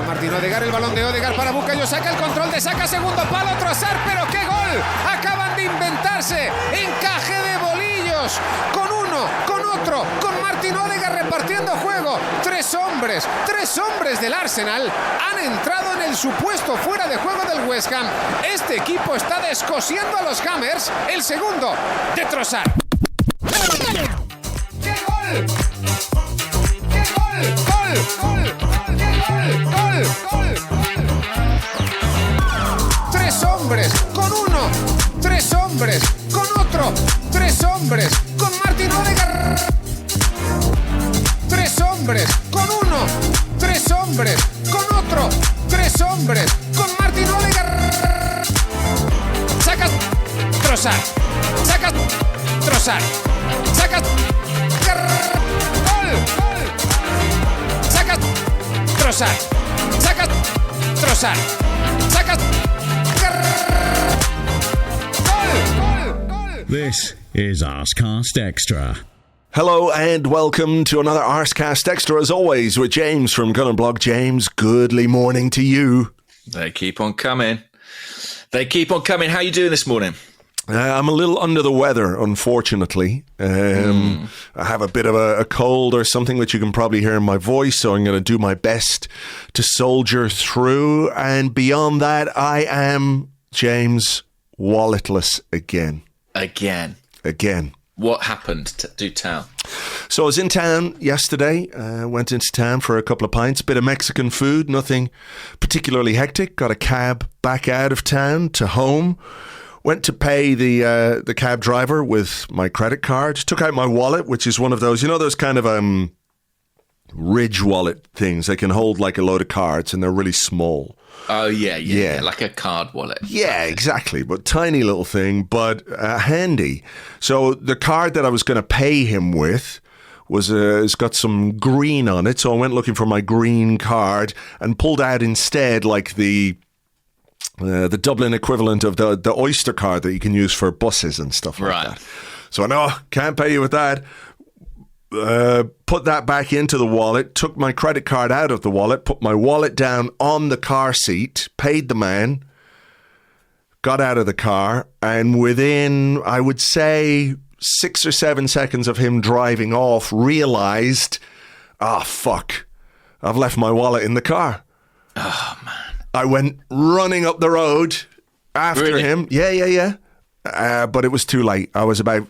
Martín Odegaard, el balón de Odegaard para Bukayo, saca el control de Saka, segundo palo, Trossard, pero ¡qué gol! Acaban de inventarse encaje de bolillos, con uno, con otro, con Martín Odegaard repartiendo juego. Tres hombres del Arsenal han entrado en el supuesto fuera de juego del West Ham. Este equipo está descosiendo a los Hammers. El segundo de Trossard. ¡Qué gol! ¡Qué gol! ¡Gol! Tres hombres con uno, tres hombres con otro, tres hombres con Martín Odegaard. Tres hombres con uno, tres hombres con otro, tres hombres con Martín Odegaard. Saca Trossard, saca Trossard, saca gol, saca Trossard, saca Trossard, saca gol. This is Arsecast Extra. Hello and welcome to another Arsecast Extra, as always, with James from Blog. James, goodly morning to you. They keep on coming. They keep on coming. How are you doing this morning? I'm a little under the weather, unfortunately. I have a bit of a cold or something, which you can probably hear in my voice, so I'm going to do my best to soldier through. And beyond that, I am, James, walletless again. Again. What happened? Do tell. So I was in town yesterday, went into town for a couple of pints, bit of Mexican food, nothing particularly hectic. Got a cab back out of town to home. Went to pay the cab driver with my credit card. Took out my wallet, which is one of those, you know, those kind of Ridge wallet things. They can hold like a load of cards and they're really small. Oh, yeah. Like a card wallet. Yeah, exactly. But tiny little thing, but handy. So the card that I was going to pay him with was it's got some green on it. So I went looking for my green card and pulled out instead like the Dublin equivalent of the Oyster card that you can use for buses and stuff like that. So I know, can't pay you with that. Put that back into the wallet, took my credit card out of the wallet, put my wallet down on the car seat, paid the man, got out of the car, and within, I would say, 6 or 7 seconds of him driving off, realised, fuck, I've left my wallet in the car. Oh, man. I went running up the road after him. Yeah. But it was too late. I was about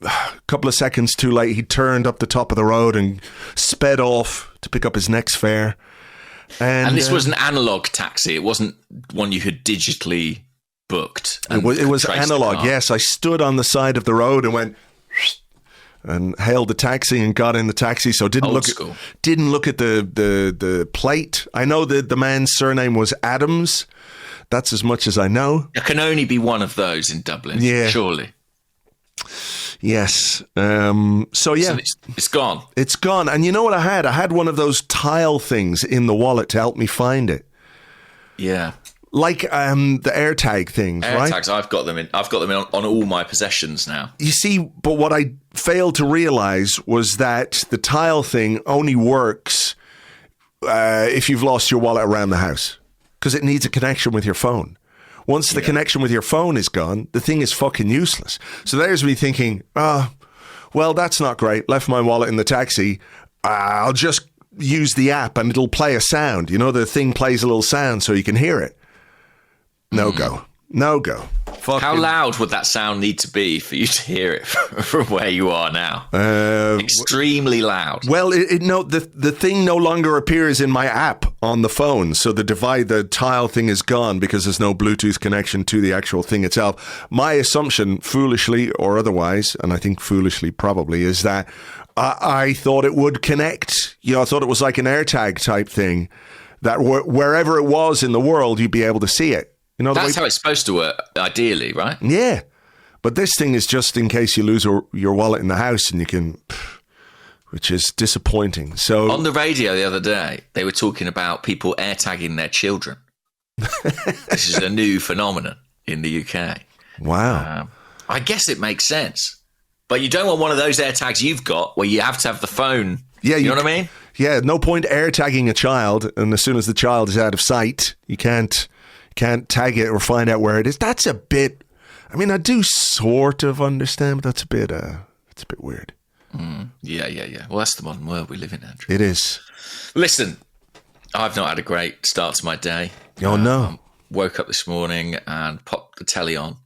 a couple of seconds too late. He turned up the top of the road and sped off to pick up his next fare. And this was an analog taxi. It wasn't one you had digitally booked. It was analog, yes. I stood on the side of the road and went and hailed the taxi and got in the taxi. So didn't look at the plate. I know that the man's surname was Adams. That's as much as I know. There can only be one of those in Dublin, surely. Yes. So it's gone. It's gone. And you know what I had? I had one of those tile things in the wallet to help me find it. Yeah. Like the AirTag things, right? AirTags, I've got them in on all my possessions now. You see, but what I failed to realize was that the tile thing only works if you've lost your wallet around the house, because it needs a connection with your phone. Once the connection with your phone is gone, the thing is fucking useless. So there's me thinking, well, that's not great. Left my wallet in the taxi. I'll just use the app and it'll play a sound. You know, the thing plays a little sound so you can hear it. No go. How loud would that sound need to be for you to hear it from where you are now? Extremely loud. Well, the thing no longer appears in my app on the phone, so the tile thing is gone because there's no Bluetooth connection to the actual thing itself. My assumption, foolishly or otherwise, and I think foolishly probably, is that I thought it would connect. You know, I thought it was like an AirTag type thing, that wherever it was in the world, you'd be able to see it. You know, that's how it's supposed to work, ideally, right? Yeah. But this thing is just in case you lose your wallet in the house and you can, which is disappointing. So on the radio the other day, they were talking about people AirTagging their children. This is a new phenomenon in the UK. Wow. I guess it makes sense. But you don't want one of those AirTags you've got where you have to have the phone. Yeah, you know what I mean? Yeah, no point air tagging a child, and as soon as the child is out of sight, you can't tag it or find out where it is. That's a bit. I mean, I do sort of understand, but that's a bit weird. Yeah. Well, that's the modern world we live in, Andrew. It is. Listen, I've not had a great start to my day. Oh no! Woke up this morning and popped the telly on.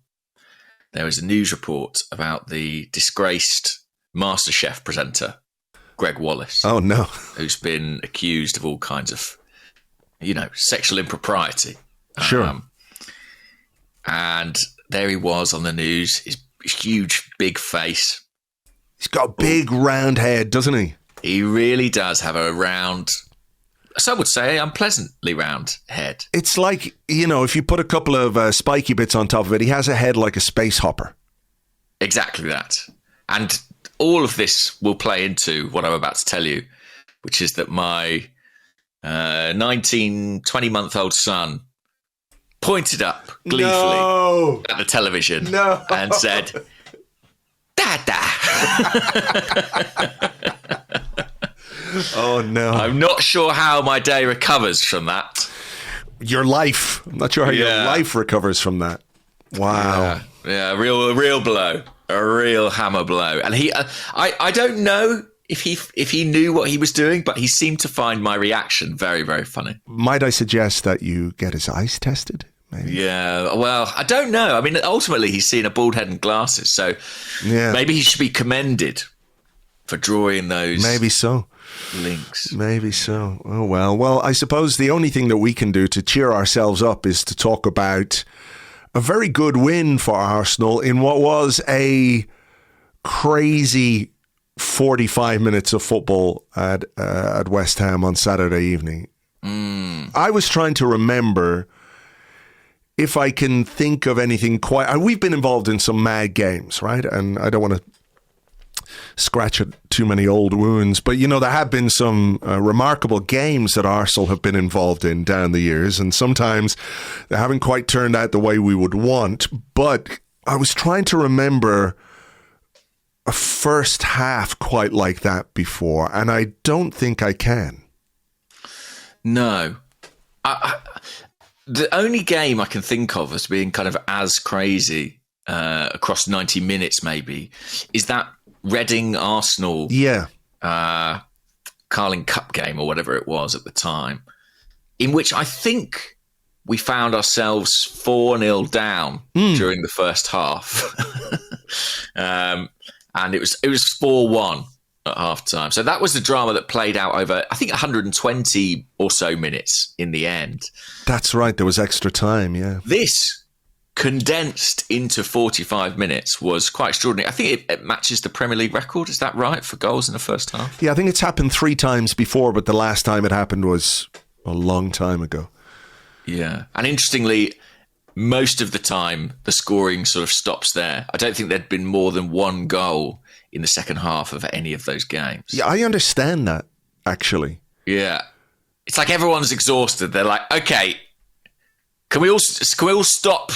There was a news report about the disgraced MasterChef presenter, Greg Wallace. Oh no! Who's been accused of all kinds of, sexual impropriety. Sure. And there he was on the news, his huge, big face. He's got a big, round head, doesn't he? He really does have a round, some would say, unpleasantly round head. It's like, if you put a couple of spiky bits on top of it, he has a head like a space hopper. Exactly that. And all of this will play into what I'm about to tell you, which is that my 20-month-old son pointed up gleefully at the television and said, Dada. Oh, no. I'm not sure how my day recovers from that. Your life. I'm not sure how your life recovers from that. Wow. Yeah, a real blow. A real hammer blow. And I don't know if he knew what he was doing, but he seemed to find my reaction very, very funny. Might I suggest that you get his eyes tested? Maybe. Yeah, well, I don't know. I mean, ultimately, he's seen a bald head and glasses, so maybe he should be commended for drawing those. Maybe so. Links. Maybe so. Oh, well. Well, I suppose the only thing that we can do to cheer ourselves up is to talk about a very good win for Arsenal in what was a crazy 45 minutes of football at West Ham on Saturday evening. I was trying to remember if I can think of anything quite... We've been involved in some mad games, right? And I don't want to scratch at too many old wounds, but there have been some remarkable games that Arsenal have been involved in down the years, and sometimes they haven't quite turned out the way we would want. But I was trying to remember a first half quite like that before, and I don't think I can. No. The only game I can think of as being kind of as crazy across 90 minutes maybe is that Reading Arsenal Carling Cup game or whatever it was at the time, in which I think we found ourselves 4-0 down during the first half. And it was 4-1 at half time. So that was the drama that played out over, I think, 120 or so minutes in the end. That's right. There was extra time, yeah. This condensed into 45 minutes was quite extraordinary. I think it matches the Premier League record. Is that right, for goals in the first half? Yeah, I think it's happened 3 times before, but the last time it happened was a long time ago. Yeah. And interestingly, most of the time, the scoring sort of stops there. I don't think there'd been more than one goal in the second half of any of those games. Yeah, I understand that, actually. Yeah. It's like everyone's exhausted. They're like, okay, can we all stop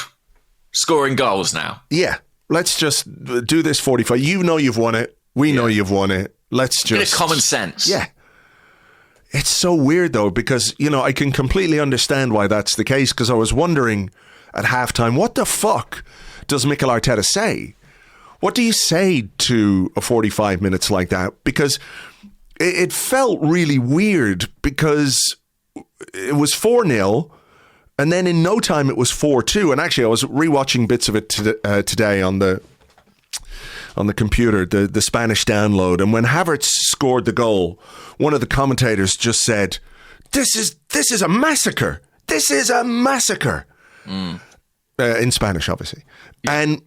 scoring goals now? Yeah. Let's just do this 45. You know you've won it. We know you've won it. Let's just... Bit of common sense. Yeah. It's so weird, though, because, I can completely understand why that's the case, because I was wondering at halftime, what the fuck does Mikel Arteta say? What do you say to a 45 minutes like that? Because it felt really weird, because it was 4-0, and then in no time it was 4-2. And actually, I was rewatching bits of it today on the computer, the Spanish download. And when Havertz scored the goal, one of the commentators just said, "This is a massacre. This is a massacre." In Spanish, obviously. Yeah. And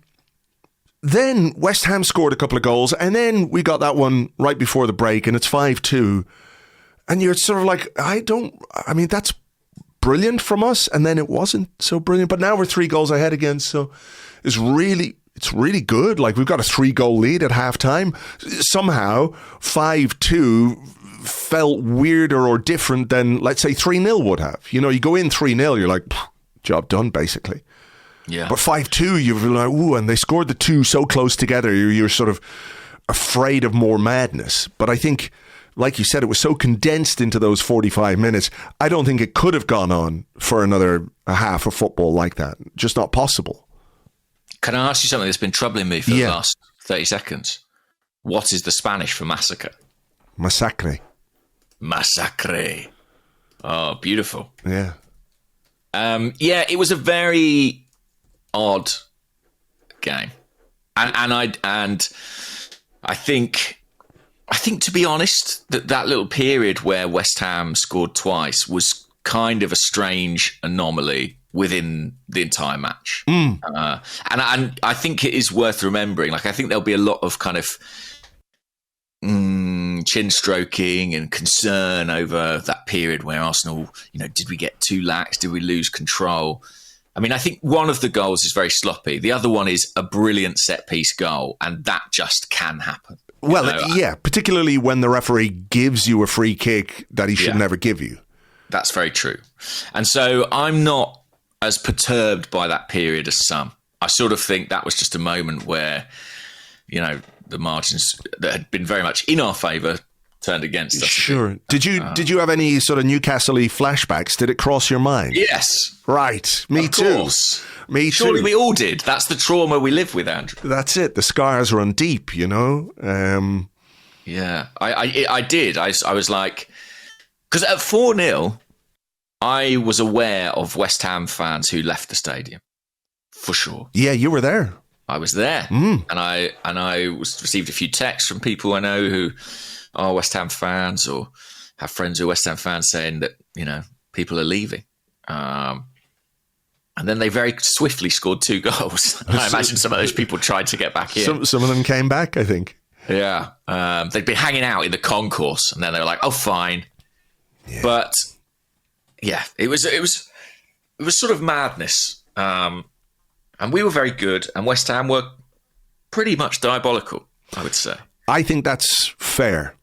then West Ham scored a couple of goals, and then we got that one right before the break, and it's 5-2. And you're sort of like, that's brilliant from us, and then it wasn't so brilliant. But now we're 3 goals ahead again, so it's really good. Like, we've got a 3-goal lead at halftime. Somehow 5-2 felt weirder or different than, let's say, 3-0 would have. You go in 3-0, you're like, job done, basically. Yeah. But 5-2, you're like, ooh, and they scored the 2 so close together, you're sort of afraid of more madness. But I think like you said, it was so condensed into those 45 minutes. I don't think it could have gone on for another half of football like that. Just not possible. Can I ask you something that's been troubling me for the last 30 seconds? What is the Spanish for massacre? Massacre. Massacre. Oh, beautiful. Yeah. It was a very odd game. And I think to be honest, that little period where West Ham scored twice was kind of a strange anomaly within the entire match. And I think it is worth remembering. Like, I think there'll be a lot of kind of chin stroking and concern over that period where Arsenal, did we get too lax? Did we lose control? I mean, I think one of the goals is very sloppy. The other one is a brilliant set-piece goal, and that just can happen. Well, yeah, particularly when the referee gives you a free kick that he should never give you. That's very true. And so I'm not as perturbed by that period as some. I sort of think that was just a moment where, the margins that had been very much in our favour turned against us. Sure. Did you have any sort of Newcastle-y flashbacks? Did it cross your mind? Yes. Right. Me too. Of course. Me too. Surely we all did. That's the trauma we live with, Andrew. That's it. The scars run deep, Yeah. I did. I was like... Because at 4-0, I was aware of West Ham fans who left the stadium. For sure. Yeah, you were there. I was there. And I received a few texts from people I know who are West Ham fans or have friends who are West Ham fans saying that, people are leaving. And then they very swiftly scored 2 goals. I imagine some of those people tried to get back in. Some of them came back, I think. Yeah. They'd been hanging out in the concourse and then they were like, oh, fine. Yeah. But yeah, it was sort of madness. And we were very good, and West Ham were pretty much diabolical, I would say. I think that's fair.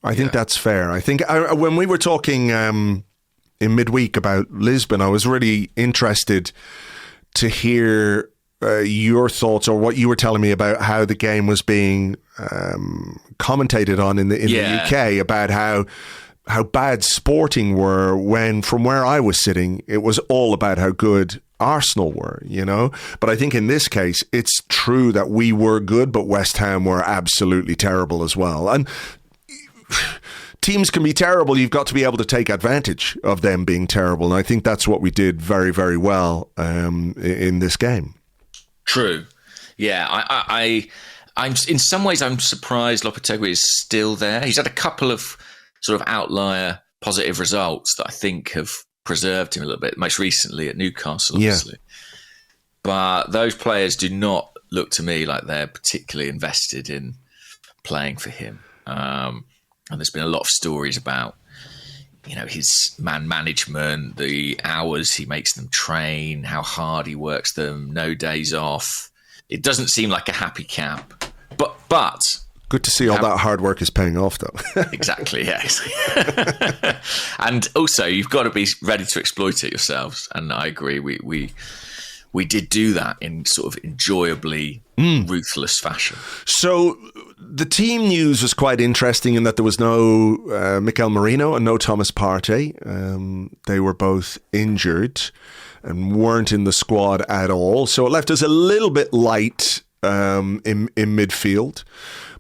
I think when we were talking in midweek about Lisbon, I was really interested to hear your thoughts or what you were telling me about how the game was being commentated on in the UK, about how bad Sporting were when, from where I was sitting, it was all about how good Arsenal were, But I think in this case, it's true that we were good, but West Ham were absolutely terrible as well. And teams can be terrible. You've got to be able to take advantage of them being terrible. And I think that's what we did very, very well in this game. True. Yeah. I'm in some ways, I'm surprised Lopetegui is still there. He's had a couple of sort of outlier positive results that I think have preserved him a little bit, most recently at Newcastle, obviously. Yeah. But those players do not look to me like they're particularly invested in playing for him. And there's been a lot of stories about, his man management, the hours he makes them train, how hard he works them, no days off. It doesn't seem like a happy camp. But good to see all that hard work is paying off, though. Exactly, yes. And also, you've got to be ready to exploit it yourselves. And I agree, we did do that in sort of enjoyably ruthless fashion. So the team news was quite interesting in that there was no Mikel Merino and no Thomas Partey. They were both injured and weren't in the squad at all. So it left us a little bit light in midfield.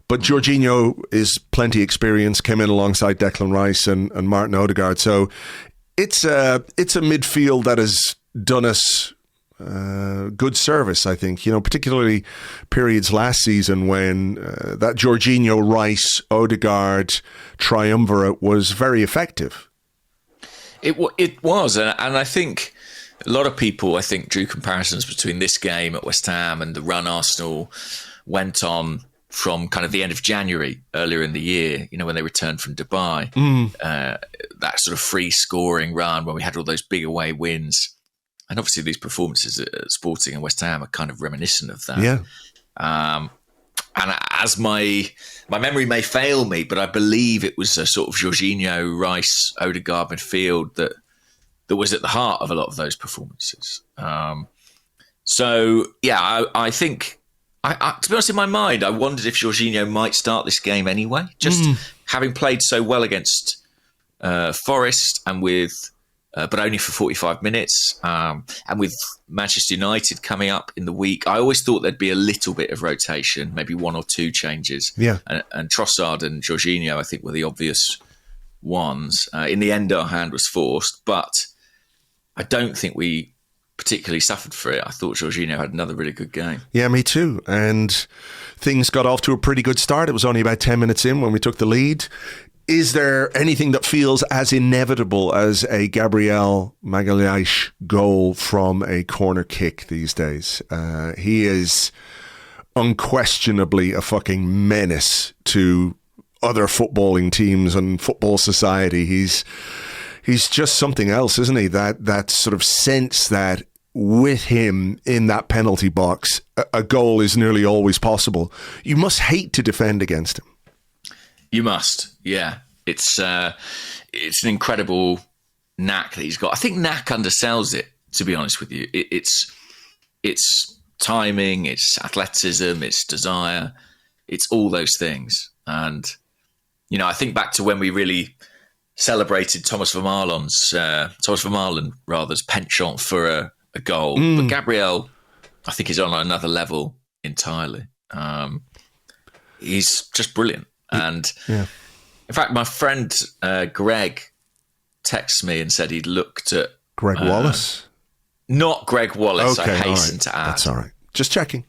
But Jorginho is plenty experienced, came in alongside Declan Rice and Martin Odegaard. So it's a midfield that has done us good service, I think. Particularly periods last season when that Jorginho, Rice, Odegaard triumvirate was very effective. It was, and I think a lot of people, drew comparisons between this game at West Ham and the run Arsenal went on from kind of the end of January earlier in the year, when they returned from Dubai, that sort of free scoring run where we had all those big away wins. And obviously these performances at Sporting and West Ham are kind of reminiscent of that. Yeah. And as my memory may fail me, but I believe it was a sort of Jorginho, Rice, Odegaard midfield that was at the heart of a lot of those performances. So, yeah, I think To be honest, in my mind, I wondered if Jorginho might start this game anyway. Just having played so well against Forest and with, but only for 45 minutes, and with Manchester United coming up in the week, I always thought there'd be a little bit of rotation, maybe one or two changes. Yeah. And Trossard and Jorginho, I think, were the obvious ones. In the end, our hand was forced, but I don't think we particularly suffered for it. I thought Jorginho had another really good game. Yeah, me too. And things got off to a pretty good start. It was only about 10 minutes in when we took the lead. Is there anything that feels as inevitable as a Gabriel Magalhaes goal from a corner kick these days? He is unquestionably a fucking menace to other footballing teams and football society. He's just something else, isn't he? That sort of sense that with him in that penalty box, a goal is nearly always possible. You must hate to defend against him. You must, yeah. It's an incredible knack that he's got. I think knack undersells it, to be honest with you. It's timing, it's athleticism, it's desire, it's all those things. And, I think back to when we really celebrated Thomas Vermaelen's penchant for a goal. But Gabriel, I think, is on another level entirely. He's just brilliant. And in fact, my friend Greg texted me and said he'd looked at Greg Wallace. Not Greg Wallace, okay, I hasten to add. That's all right. Just checking.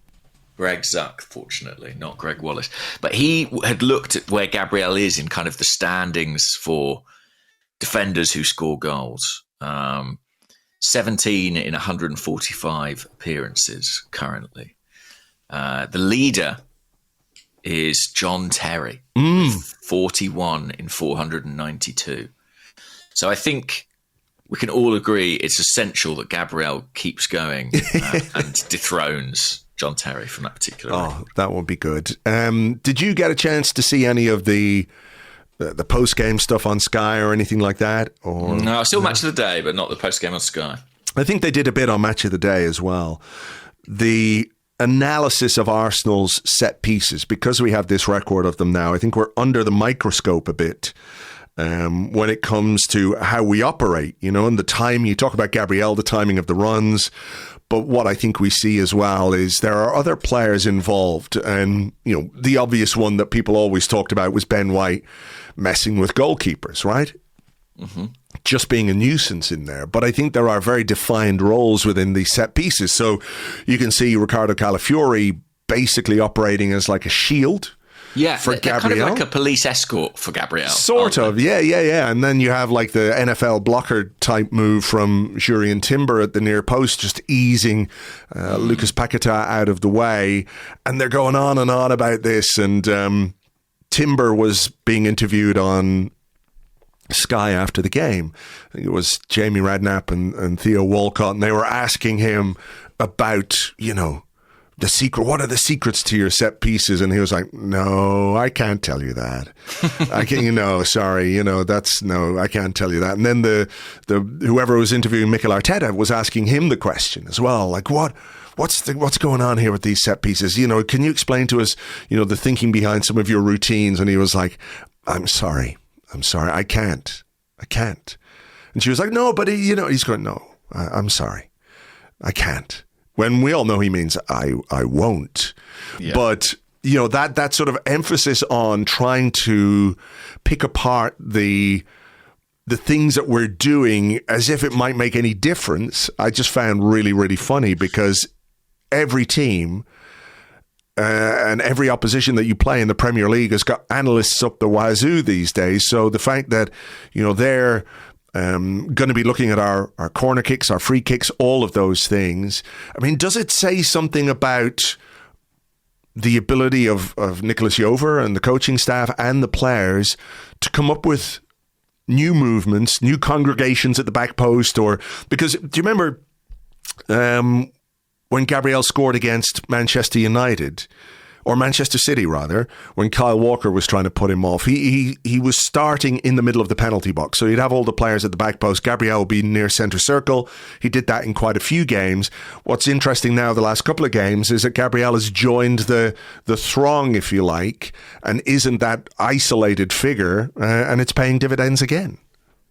Greg Zuck, fortunately, not Greg Wallace. But he had looked at where Gabriel is in kind of the standings for defenders who score goals. 17 in 145 appearances currently. The leader is John Terry, with 41 in 492. So I think we can all agree it's essential that Gabriel keeps going and dethrones John Terry from that particular ring. That would be good. Did you get a chance to see any of the post-game stuff on Sky or anything like that? Or No, still Match of the Day, but not the post-game on Sky. I think they did a bit on Match of the Day as well. The analysis of Arsenal's set pieces, because we have this record of them now, I think we're under the microscope a bit when it comes to how we operate, and the time. You talk about Gabriel, the timing of the runs, but what I think we see as well is there are other players involved, and the obvious one that people always talked about was Ben White messing with goalkeepers, right? Mm-hmm. Just being a nuisance in there. But I think there are very defined roles within these set pieces. So you can see Riccardo Calafiori basically operating as like a shield. Yeah, for Gabriel. Kind of like a police escort for Gabriel. Sort of, yeah. And then you have like the NFL blocker type move from Jurrien Timber at the near post, just easing Lucas Paquetá out of the way. And they're going on and on about this. And Timber was being interviewed on Sky after the game. I think it was Jamie Redknapp and Theo Walcott, and they were asking him about, the secret. What are the secrets to your set pieces? And he was like, "No, I can't tell you that. I can't. Sorry. I can't tell you that." And then the whoever was interviewing Mikel Arteta was asking him the question as well, like what's going on here with these set pieces? Can you explain to us, the thinking behind some of your routines? And he was like, I'm sorry, I can't. And she was like, no, but he's going, no, I'm sorry, I can't. When we all know he means I won't. Yeah. But, that sort of emphasis on trying to pick apart the things that we're doing as if it might make any difference, I just found really, really funny, because every team and every opposition that you play in the Premier League has got analysts up the wazoo these days. So the fact that, they're going to be looking at our corner kicks, our free kicks, all of those things. I mean, does it say something about the ability of Nicolas Jover and the coaching staff and the players to come up with new movements, new congregations at the back post? Or because, do you remember when Gabriel scored against Manchester United, or Manchester City rather, when Kyle Walker was trying to put him off. He was starting in the middle of the penalty box, so he'd have all the players at the back post. Gabriel would be near centre circle. He did that in quite a few games. What's interesting now, the last couple of games, is that Gabriel has joined the throng, if you like, and isn't that isolated figure, and it's paying dividends again.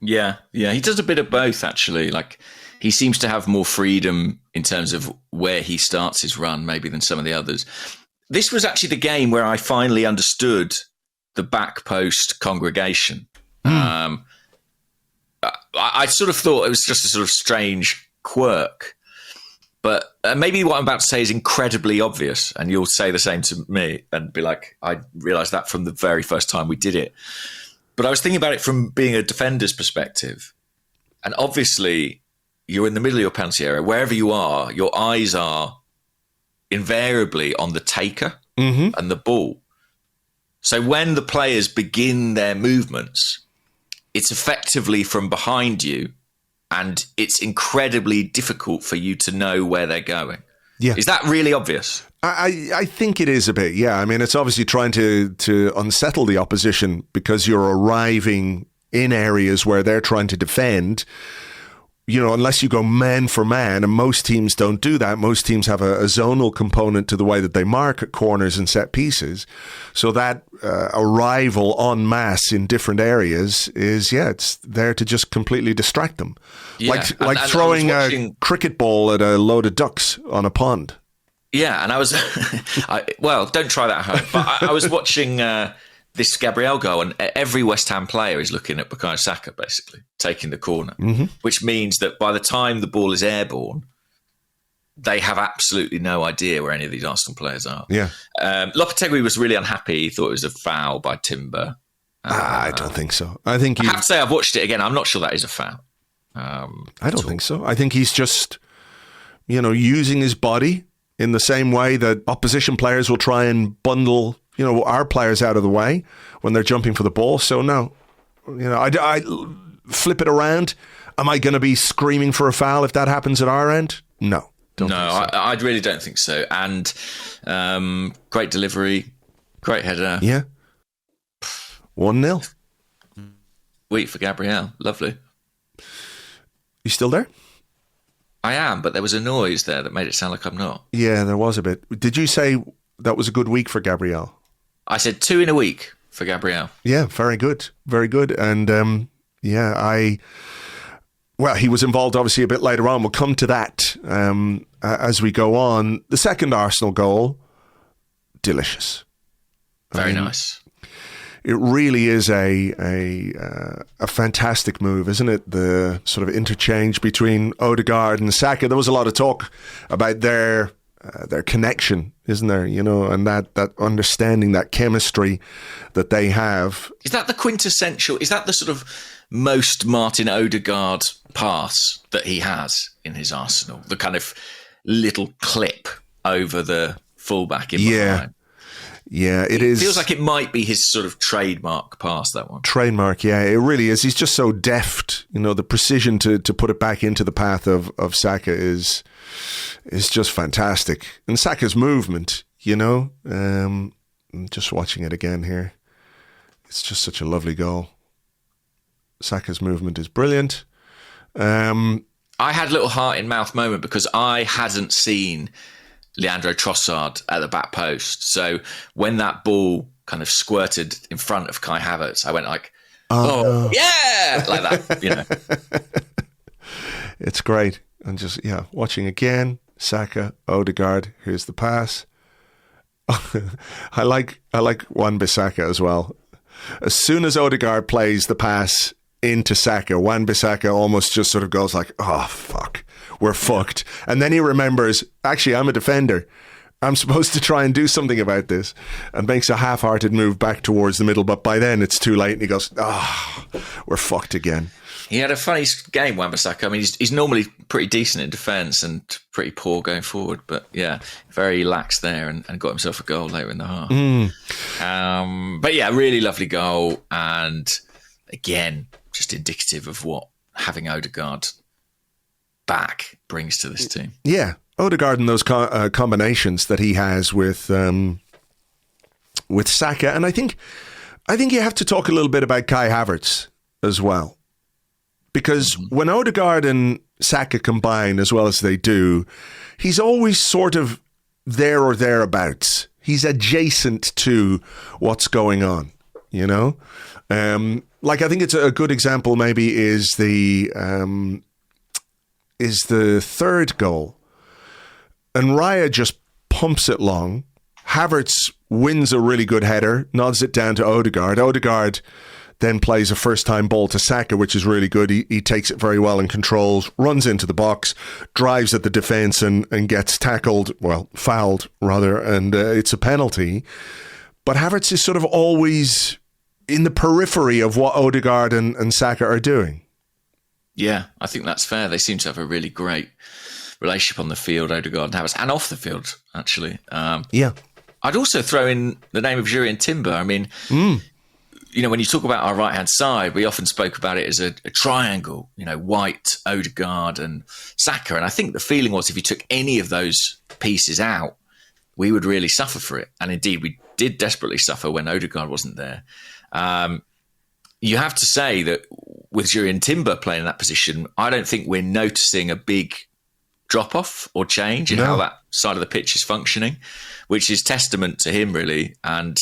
Yeah, he does a bit of both, actually. Like, he seems to have more freedom in terms of where he starts his run, maybe, than some of the others. This was actually the game where I finally understood the back post congregation. I sort of thought it was just a sort of strange quirk. But maybe what I'm about to say is incredibly obvious, and you'll say the same to me and be like, I realised that from the very first time we did it. But I was thinking about it from being a defender's perspective. And obviously, you're in the middle of your penalty area. Wherever you are, your eyes are invariably on the taker and the ball. So when the players begin their movements, it's effectively from behind you, and it's incredibly difficult for you to know where they're going. Yeah. Is that really obvious? I think it is a bit, yeah. I mean, it's obviously trying to unsettle the opposition because you're arriving in areas where they're trying to defend. You know, unless you go man for man, and most teams don't do that. Most teams have a zonal component to the way that they mark at corners and set pieces. So that arrival en masse in different areas is, it's there to just completely distract them. Yeah. Like throwing a cricket ball at a load of ducks on a pond. Yeah, and I was, well, don't try that at home. But I was watching this Gabriel goal, and every West Ham player is looking at Bukayo Saka, basically, taking the corner, which means that by the time the ball is airborne, they have absolutely no idea where any of these Arsenal players are. Yeah. Lopetegui was really unhappy. He thought it was a foul by Timber. I don't think so. I have to say, I've watched it again. I'm not sure that is a foul. I don't think so. I think he's just, using his body in the same way that opposition players will try and bundle our players out of the way when they're jumping for the ball. So no, I flip it around. Am I going to be screaming for a foul if that happens at our end? No. I really don't think so. And great delivery, great header. Yeah. 1-0. Sweet for Gabriel. Lovely. You still there? I am, but there was a noise there that made it sound like I'm not. Yeah, there was a bit. Did you say that was a good week for Gabriel? I said 2 in a week for Gabriel. Yeah, very good. Very good. And he was involved obviously a bit later on. We'll come to that as we go on. The second Arsenal goal, delicious. Very nice. It really is a fantastic move, isn't it? The sort of interchange between Odegaard and Saka. There was a lot of talk about their connection, isn't there? And that understanding, that chemistry that they have. Is that the quintessential? Is that the sort of most Martin Odegaard pass that he has in his arsenal? The kind of little clip over the fullback in behind. Yeah, it is. Feels like it might be his sort of trademark pass, that one. Trademark, yeah, it really is. He's just so deft. The precision to put it back into the path of Saka is just fantastic. And Saka's movement, I'm just watching it again here. It's just such a lovely goal. Saka's movement is brilliant. I had a little heart-in-mouth moment because I hadn't seen Leandro Trossard at the back post. So when that ball kind of squirted in front of Kai Havertz, I went like, no. Yeah! Like that, It's great. And just, watching again, Saka, Odegaard, here's the pass. I like Wan-Bissaka as well. As soon as Odegaard plays the pass into Saka, Wan-Bissaka almost just sort of goes like, oh, fuck, we're fucked. And then he remembers, actually, I'm a defender. I'm supposed to try and do something about this, and makes a half-hearted move back towards the middle. But by then it's too late and he goes, we're fucked again. He had a funny game, Wan-Bissaka. I mean, he's normally pretty decent in defence and pretty poor going forward. But yeah, very lax there and got himself a goal later in the half. But yeah, really lovely goal. And again, just indicative of what having Odegaard back brings to this team. Yeah, Odegaard and those combinations that he has with Saka, and I think you have to talk a little bit about Kai Havertz as well, because when Odegaard and Saka combine as well as they do, he's always sort of there or thereabouts. He's adjacent to what's going on, you know. Like, I think it's a good example. Maybe is the third goal, and Raya just pumps it long. Havertz wins a really good header, nods it down to Odegaard. Odegaard then plays a first-time ball to Saka, which is really good. He takes it very well and controls, runs into the box, drives at the defence and gets fouled rather, and it's a penalty. But Havertz is sort of always in the periphery of what Odegaard and Saka are doing. Yeah, I think that's fair. They seem to have a really great relationship on the field, Odegaard and Havertz, and off the field, actually. Yeah. I'd also throw in the name of Jurrien Timber. I mean, you know, when you talk about our right-hand side, we often spoke about it as a triangle, you know, White, Odegaard and Saka. And I think the feeling was if you took any of those pieces out, we would really suffer for it. And indeed, we did desperately suffer when Odegaard wasn't there. You have to say that with Jurrien Timber playing in that position, I don't think we're noticing a big drop-off or change in how that side of the pitch is functioning, which is testament to him, really, and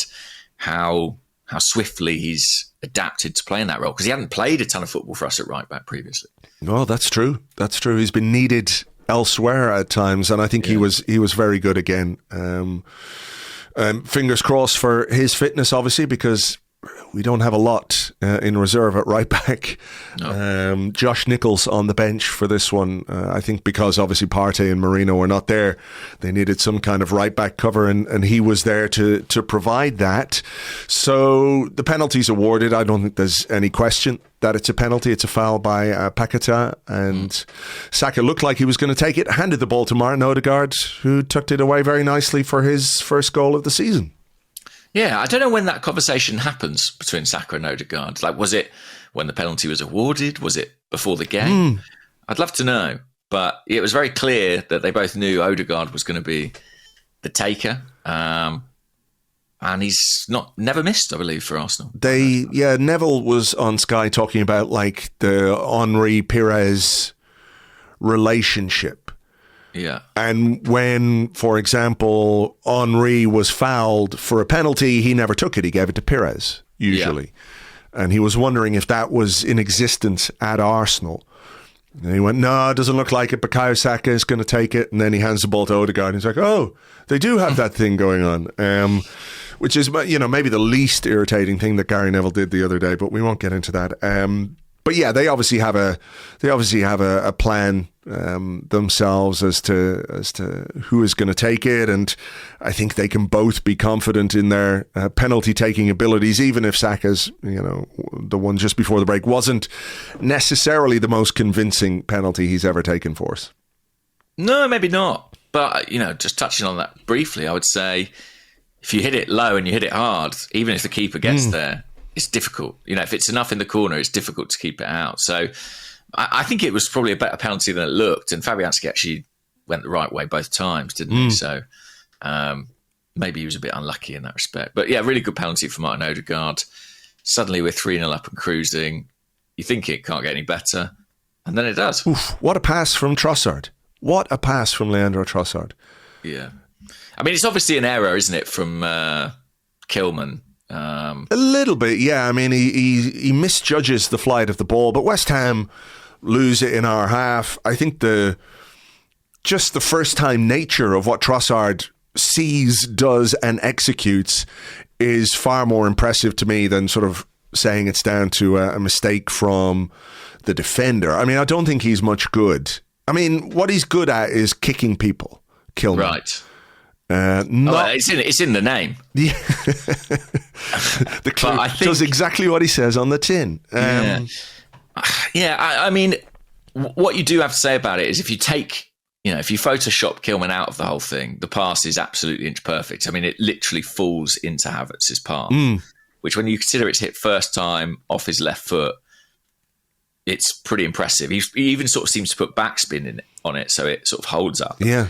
how swiftly he's adapted to playing that role, because he hadn't played a ton of football for us at right back previously. No, that's true. That's true. He's been needed elsewhere at times, and I think he was very good again. Fingers crossed for his fitness, obviously, because we don't have a lot in reserve at right back. No. Josh Nichols on the bench for this one. I think because obviously Partey and Marino were not there, they needed some kind of right back cover, and he was there to provide that. So the penalty's awarded. I don't think there's any question that it's a penalty. It's a foul by Paquetá, and Saka looked like he was going to take it, handed the ball to Martin Odegaard, who tucked it away very nicely for his first goal of the season. Yeah, I don't know when that conversation happens between Saka and Odegaard. Like, was it when the penalty was awarded? Was it before the game? I'd love to know. But it was very clear that they both knew Odegaard was going to be the taker. And he's never missed, I believe, for Arsenal. Neville was on Sky talking about like the Henry Pires relationship. Yeah. And when, for example, Henry was fouled for a penalty, he never took it. He gave it to Pires, usually. Yeah. And he was wondering if that was in existence at Arsenal. And he went, no, it doesn't look like it. Bukayo Saka is going to take it. And then he hands the ball to Odegaard. And he's like, oh, they do have that thing going on. Which is, you know, maybe the least irritating thing that Gary Neville did the other day, but we won't get into that. But yeah, they obviously have a plan themselves as to who is going to take it, and I think they can both be confident in their penalty taking abilities, even if Saka's, you know, the one just before the break wasn't necessarily the most convincing penalty he's ever taken for us. No, maybe not. But, you know, just touching on that briefly, I would say if you hit it low and you hit it hard, even if the keeper gets there, it's difficult. You know, if it's enough in the corner, it's difficult to keep it out. So I think it was probably a better penalty than it looked. And Fabianski actually went the right way both times, didn't he? So maybe he was a bit unlucky in that respect. But yeah, really good penalty for Martin Odegaard. Suddenly we're 3-0 up and cruising. You think it can't get any better. And then it does. Oof, what a pass from Trossard. What a pass from Leandro Trossard. Yeah. I mean, it's obviously an error, isn't it, from Kilman? A little bit, yeah. I mean, he misjudges the flight of the ball, but West Ham lose it in our half. I think the first time nature of what Trossard sees, does and executes is far more impressive to me than sort of saying it's down to a mistake from the defender. I mean, I don't think he's much good. I mean, what he's good at is kicking people, Kilman. Right. It's in the name. Yeah. The clue does exactly what he says on the tin. I mean, what you do have to say about it is if you Photoshop Kilman out of the whole thing, the pass is absolutely inch perfect. I mean, it literally falls into Havertz's path, which when you consider it's hit first time off his left foot, it's pretty impressive. He even sort of seems to put backspin on it, so it sort of holds up. Yeah.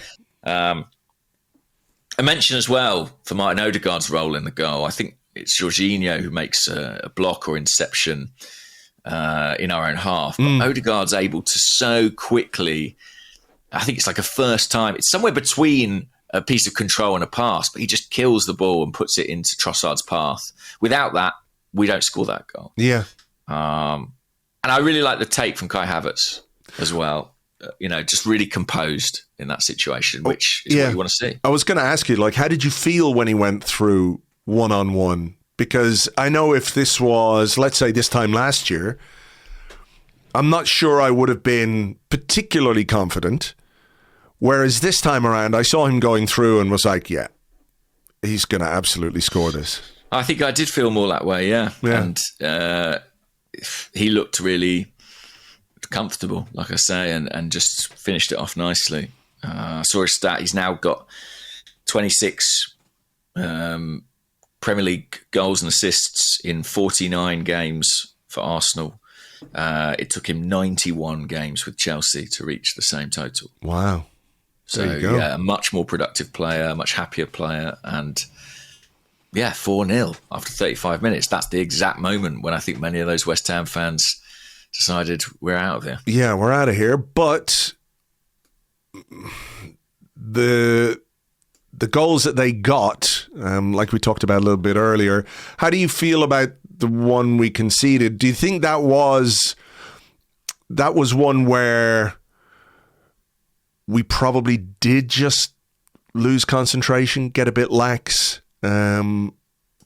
I mention as well for Martin Odegaard's role in the goal, I think it's Jorginho who makes a block or interception in our own half. But Odegaard's able to so quickly, I think it's like a first time, it's somewhere between a piece of control and a pass, but he just kills the ball and puts it into Trossard's path. Without that, we don't score that goal. Yeah. And I really like the take from Kai Havertz as well. Just really composed in that situation, which is what you want to see. I was going to ask you, how did you feel when he went through one-on-one? Because I know if this was, let's say, this time last year, I'm not sure I would have been particularly confident. Whereas this time around, I saw him going through and was like, yeah, he's going to absolutely score this. I think I did feel more that way, yeah. And he looked really comfortable, like I say, and just finished it off nicely. I saw his stat. He's now got 26 Premier League goals and assists in 49 games for Arsenal. It took him 91 games with Chelsea to reach the same total. Wow. So, yeah, a much more productive player, much happier player. And, 4-0 after 35 minutes. That's the exact moment when I think many of those West Ham fans decided we're out of here. Yeah, we're out of here. But the goals that they got, like we talked about a little bit earlier, how do you feel about the one we conceded? Do you think that was one where we probably did just lose concentration, get a bit lax?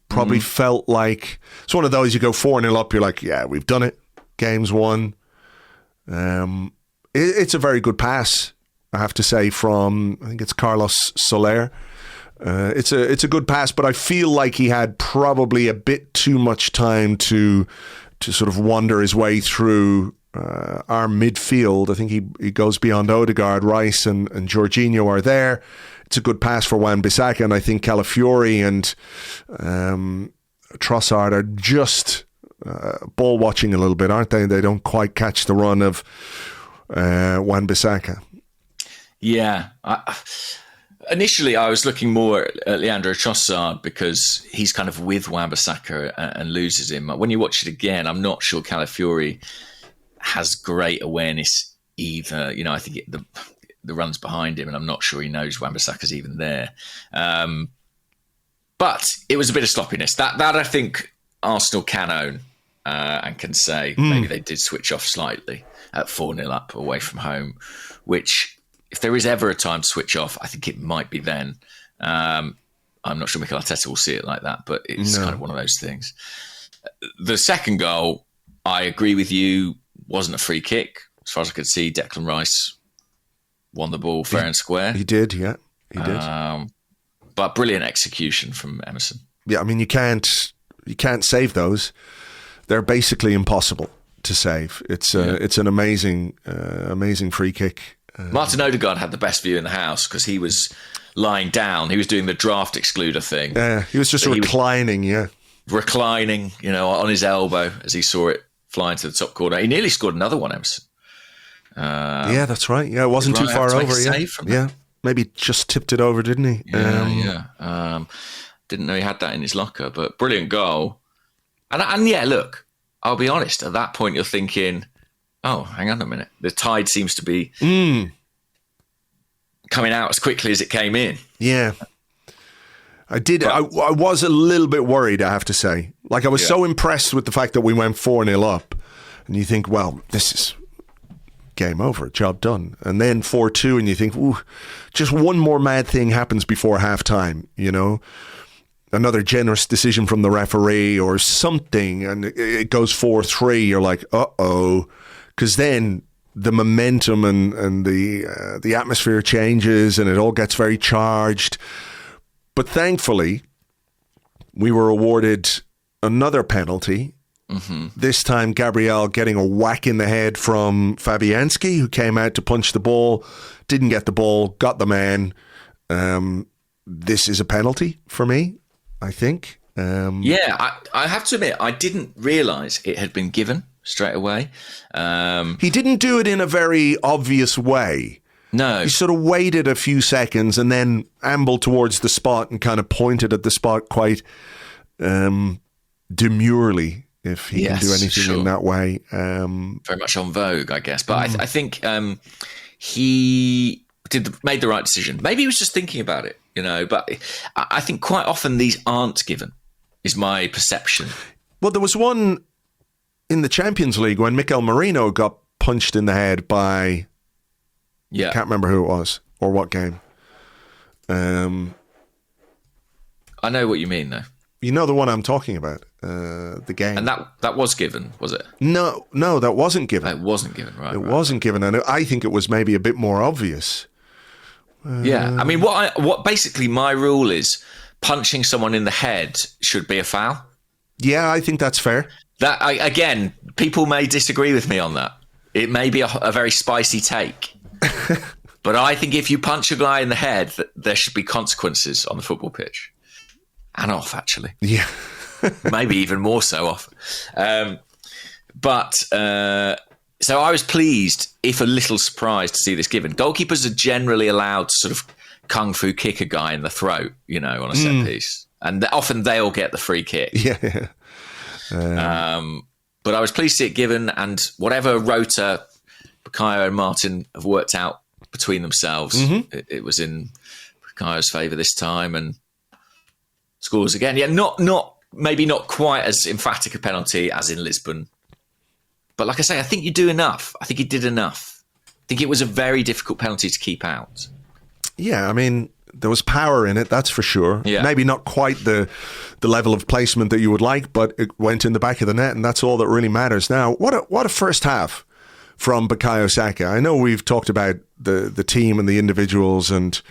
Probably felt like it's one of those, you go 4-0 up, you're like, yeah, we've done it. Game's won. It's a very good pass, I have to say, from, I think it's Carlos Soler. It's a good pass, but I feel like he had probably a bit too much time to sort of wander his way through our midfield. I think he goes beyond Odegaard. Rice and Jorginho are there. It's a good pass for Wan-Bissaka, and I think Calafiori and Trossard are just ball watching a little bit, aren't they? They don't quite catch the run of Wan-Bissaka. Yeah. Initially, I was looking more at Leandro Trossard because he's kind of with Wan-Bissaka and loses him. When you watch it again, I'm not sure Calafiori has great awareness either. I think the run's behind him, and I'm not sure he knows Wan-Bissaka's even there. But it was a bit of sloppiness. That I think Arsenal can own and can say maybe they did switch off slightly at 4-0 up away from home, which, if there is ever a time to switch off, I think it might be then. I'm not sure Mikel Arteta will see it like that, but it's kind of one of those things. The second goal, I agree with you, wasn't a free kick. As far as I could see, Declan Rice won the ball fair and square. He did, yeah. He did. But brilliant execution from Emerson. Yeah, I mean, you can't save those. They're basically impossible to save. It's an amazing free kick. Martin Odegaard had the best view in the house because he was lying down. He was doing the draft excluder thing. Yeah, he was just reclining, reclining, on his elbow as he saw it flying to the top corner. He nearly scored another one, Emerson. Yeah, that's right. Yeah, it wasn't too far over. Yeah, maybe just tipped it over, didn't he? Yeah. Didn't know he had that in his locker, but brilliant goal. And yeah, look, I'll be honest. At that point, you're thinking, oh, hang on a minute. The tide seems to be coming out as quickly as it came in. Yeah. I did. I was a little bit worried, I have to say. I was so impressed with the fact that we went 4-0 up. And you think, well, this is game over, job done. And then 4-2, and you think, ooh, just one more mad thing happens before halftime, Another generous decision from the referee or something, and it goes 4-3. You're like, uh-oh. Because then the momentum and the atmosphere changes and it all gets very charged. But thankfully, we were awarded another penalty. Mm-hmm. This time, Gabriel getting a whack in the head from Fabianski, who came out to punch the ball, didn't get the ball, got the man. This is a penalty for me, I think. I have to admit, I didn't realise it had been given straight away. He didn't do it in a very obvious way. No. He sort of waited a few seconds and then ambled towards the spot and kind of pointed at the spot quite demurely, if he can do anything in that way. Very much on vogue, I guess. But I think he made the right decision. Maybe he was just thinking about it, but I think quite often these aren't given, is my perception. Well, there was one in the Champions League when Mikel Merino got punched in the head by... Yeah. Can't remember who it was or what game. I know what you mean, though. You know the one I'm talking about, the game. And that was given, was it? No, that wasn't given. It wasn't given, right? It wasn't given, and I think it was maybe a bit more obvious. Yeah, I mean, what basically my rule is, punching someone in the head should be a foul. Yeah, I think that's fair. Again, people may disagree with me on that. It may be a very spicy take. But I think if you punch a guy in the head, there should be consequences on the football pitch. And off, actually. Yeah. Maybe even more so off. So I was pleased, if a little surprised, to see this given. Goalkeepers are generally allowed to sort of kung fu kick a guy in the throat, on a set piece. And often they'll get the free kick. Yeah. But I was pleased to see it given, and whatever rota Bukayo and Martin have worked out between themselves, it was in Bukayo's favour this time, and scores again. Yeah, maybe not quite as emphatic a penalty as in Lisbon, but like I say, I think you do enough. I think he did enough. I think it was a very difficult penalty to keep out. Yeah, I mean, there was power in it, that's for sure. Yeah. Maybe not quite the level of placement that you would like, but it went in the back of the net, and that's all that really matters. Now, what a first half from Bukayo Saka. I know we've talked about the team and the individuals, and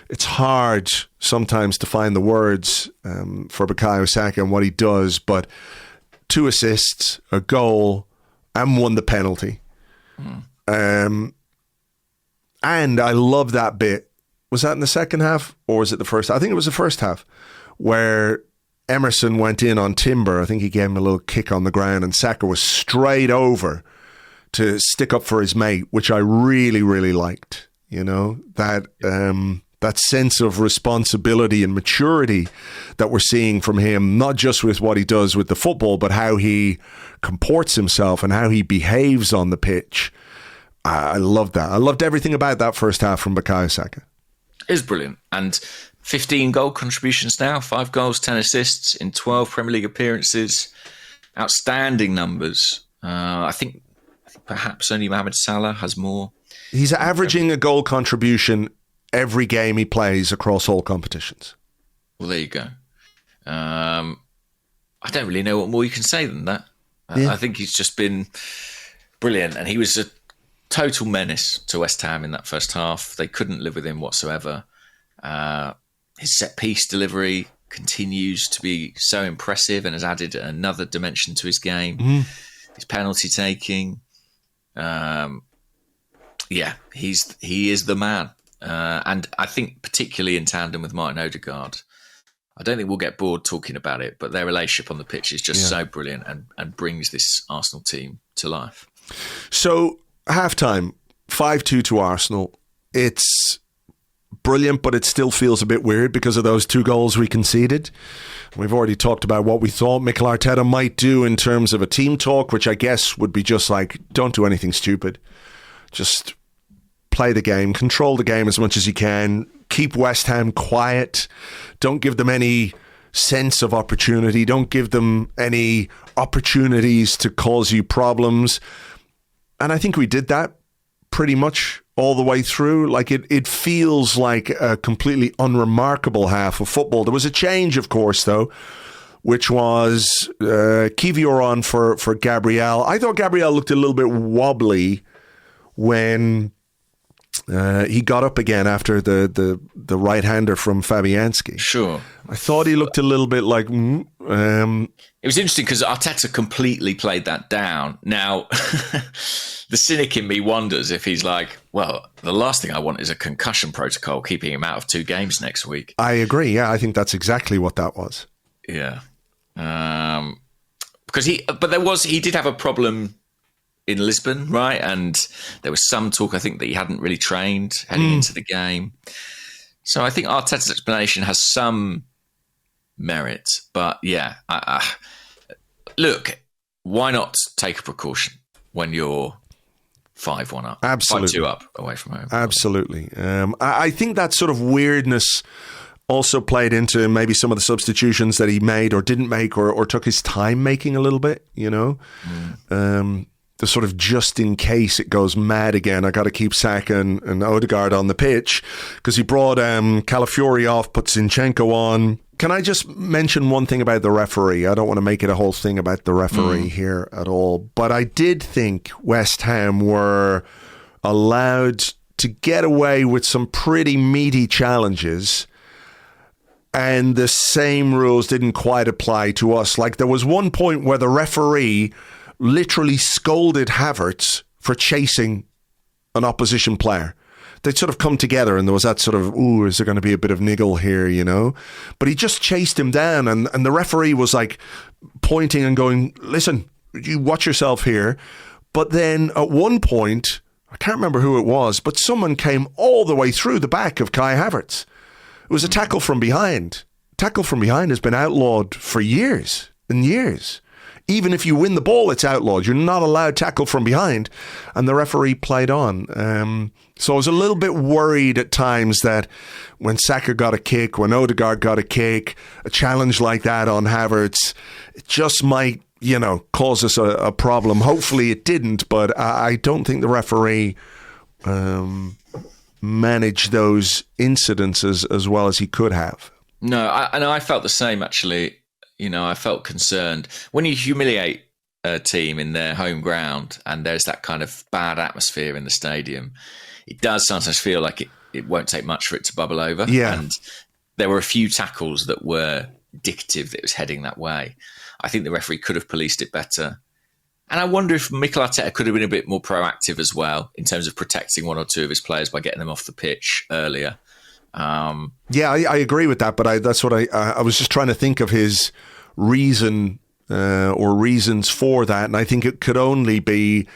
it's hard sometimes to find the words for Bukayo Saka and what he does, but 2 assists, a goal, and won the penalty. And I love that bit. Was that in the second half or was it the first? I think it was the first half where Emerson went in on Timber. I think he gave him a little kick on the ground and Saka was straight over to stick up for his mate, which I really, really liked. That sense of responsibility and maturity that we're seeing from him, not just with what he does with the football, but how he comports himself and how he behaves on the pitch. I loved that. I loved everything about that first half from Bukayo Saka. It was brilliant. And 15 goal contributions now, 5 goals, 10 assists in 12 Premier League appearances. Outstanding numbers. I think perhaps only Mohamed Salah has more. He's averaging a goal contribution every game he plays across all competitions. Well, there you go. I don't really know what more you can say than that. I think he's just been brilliant. And he was a total menace to West Ham in that first half. They couldn't live with him whatsoever. His set-piece delivery continues to be so impressive and has added another dimension to his game. His penalty taking. He is the man. And I think particularly in tandem with Martin Odegaard, I don't think we'll get bored talking about it, but their relationship on the pitch is just so brilliant and brings this Arsenal team to life. So, halftime, 5-2 to Arsenal. It's brilliant, but it still feels a bit weird because of those 2 goals we conceded. We've already talked about what we thought Mikel Arteta might do in terms of a team talk, which I guess would be just like, don't do anything stupid. Just play the game, control the game as much as you can, keep West Ham quiet, don't give them any sense of opportunity, don't give them any opportunities to cause you problems. And I think we did that pretty much all the way through. Like it feels like a completely unremarkable half of football. There was a change, of course, though, which was Kivior on for Gabriel. I thought Gabriel looked a little bit wobbly when he got up again after the right-hander from Fabianski. Sure. I thought he looked a little bit like... It was interesting because Arteta completely played that down. Now, the cynic in me wonders if he's like, well, the last thing I want is a concussion protocol keeping him out of 2 games next week. I agree. Yeah, I think that's exactly what that was. Yeah. Because he did have a problem in Lisbon, right? And there was some talk, I think, that he hadn't really trained heading into the game. So I think Arteta's explanation has some merit. But yeah, look, why not take a precaution when you're 5-1 up? Absolutely. 5-2 up away from home. Absolutely. I think that sort of weirdness also played into maybe some of the substitutions that he made or didn't make or took his time making a little bit, you know? The sort of just in case it goes mad again, I got to keep Saka and Odegaard on the pitch, because he brought Calafiori off, put Zinchenko on. Can I just mention one thing about the referee? I don't want to make it a whole thing about the referee here at all, but I did think West Ham were allowed to get away with some pretty meaty challenges, and the same rules didn't quite apply to us. Like, there was one point where the referee literally scolded Havertz for chasing an opposition player. They'd sort of come together and there was that sort of, ooh, is there going to be a bit of niggle here, you know? But he just chased him down, and the referee was like pointing and going, listen, you watch yourself here. But then at one point, I can't remember who it was, but someone came all the way through the back of Kai Havertz. It was a tackle from behind. Tackle from behind has been outlawed for years and years. Even if you win the ball, it's outlawed. You're not allowed tackle from behind. And the referee played on. So I was a little bit worried at times that when Saka got a kick, when Odegaard got a kick, a challenge like that on Havertz, it just might, you know, cause us a problem. Hopefully it didn't, but I don't think the referee managed those incidents as well as he could have. No, I felt the same, actually. You know, I felt concerned. When you humiliate a team in their home ground and there's that kind of bad atmosphere in the stadium, it does sometimes feel like it won't take much for it to bubble over. Yeah. And there were a few tackles that were indicative that it was heading that way. I think the referee could have policed it better. And I wonder if Mikel Arteta could have been a bit more proactive as well in terms of protecting one or two of his players by getting them off the pitch earlier. Yeah, I agree with that, but that's what I was just trying to think of his reason or reasons for that, and I think it could only be,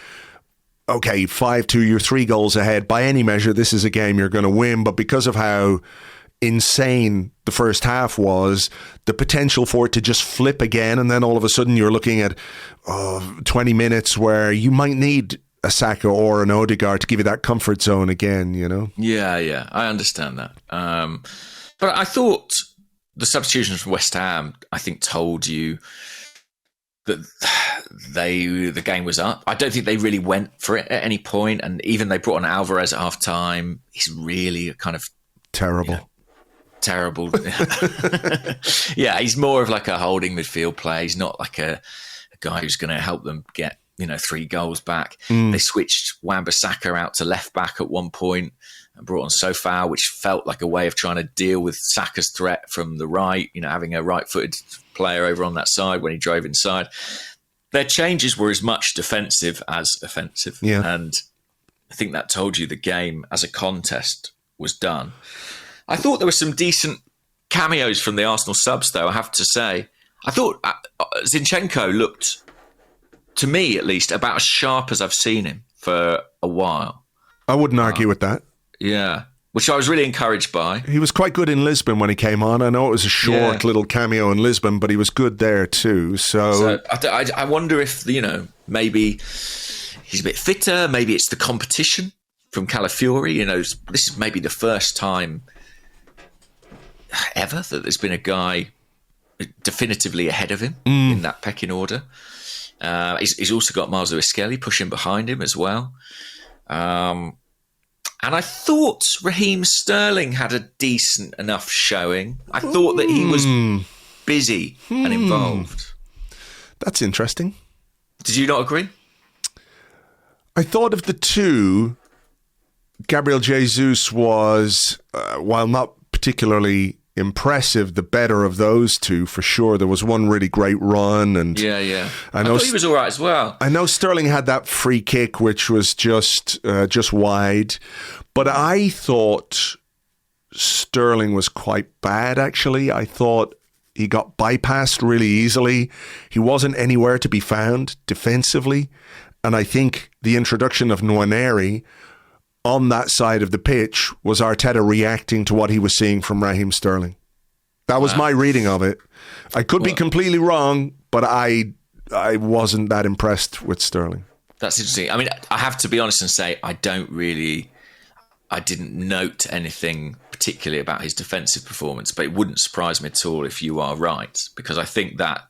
okay, 5-2, you're 3 goals ahead. By any measure, this is a game you're going to win, but because of how insane the first half was, the potential for it to just flip again, and then all of a sudden you're looking at 20 minutes where you might need a Saka or an Odegaard to give you that comfort zone again, you know? Yeah, I understand that. But I thought the substitutions from West Ham, I think, told you that the game was up. I don't think they really went for it at any point, and even they brought on Alvarez at half-time. He's really kind of... Terrible. You know, terrible. Yeah, he's more of like a holding midfield play. He's not like a guy who's going to help them get 3 goals back. They switched Wan-Bissaka out to left back at one point and brought on Sofao, which felt like a way of trying to deal with Saka's threat from the right, having a right-footed player over on that side when he drove inside. Their changes were as much defensive as offensive. Yeah. And I think that told you the game as a contest was done. I thought there were some decent cameos from the Arsenal subs, though, I have to say. I thought Zinchenko looked, to me at least, about as sharp as I've seen him for a while. I wouldn't argue with that. Yeah, which I was really encouraged by. He was quite good in Lisbon when he came on. I know it was a short little cameo in Lisbon, but he was good there too. So I wonder if, maybe he's a bit fitter. Maybe it's the competition from Calafiori. This is maybe the first time ever that there's been a guy definitively ahead of him in that pecking order. He's also got Miles Lewis-Skelly pushing behind him as well. And I thought Raheem Sterling had a decent enough showing. I thought that he was busy and involved. That's interesting. Did you not agree? I thought of the two, Gabriel Jesus was, while not particularly impressive, the better of those two for sure. There was one really great run, and I thought he was all right as well. I know Sterling had that free kick which was just wide, but I thought Sterling was quite bad actually. I thought he got bypassed really easily. He wasn't anywhere to be found defensively, And I think the introduction of Nwaneri on that side of the pitch was Arteta reacting to what he was seeing from Raheem Sterling. That was my reading of it. I could be completely wrong, but I wasn't that impressed with Sterling. That's interesting. I mean, I have to be honest and say I didn't note anything particularly about his defensive performance, but it wouldn't surprise me at all if you are right, because I think that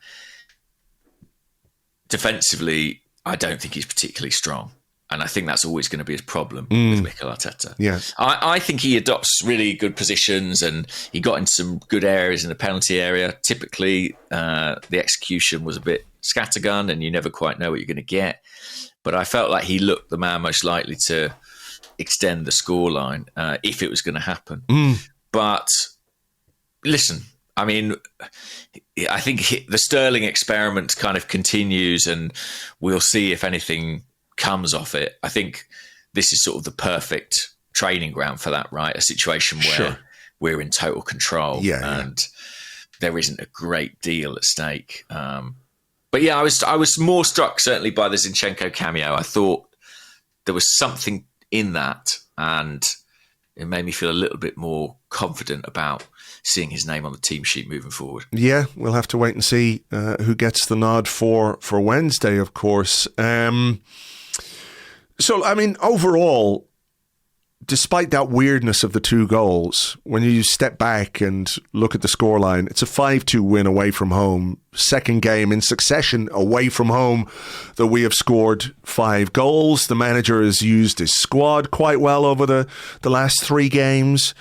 defensively, I don't think he's particularly strong. And I think that's always going to be his problem with Mikel Arteta. Yes. I think he adopts really good positions, and he got into some good areas in the penalty area. Typically, the execution was a bit scattergun and you never quite know what you're going to get. But I felt like he looked the man most likely to extend the scoreline if it was going to happen. But listen, I mean, I think the Sterling experiment kind of continues, and we'll see if anything comes off it. I think this is sort of the perfect training ground for that, right? A situation where we're in total control and there isn't a great deal at stake. But yeah, I was more struck certainly by the Zinchenko cameo. I thought there was something in that, and it made me feel a little bit more confident about seeing his name on the team sheet moving forward. Yeah, we'll have to wait and see who gets the nod for Wednesday, of course. So, I mean, overall, despite that weirdness of the 2 goals, when you step back and look at the scoreline, it's a 5-2 win away from home. Second game in succession away from home that we have scored 5 goals. The manager has used his squad quite well over the last 3 games.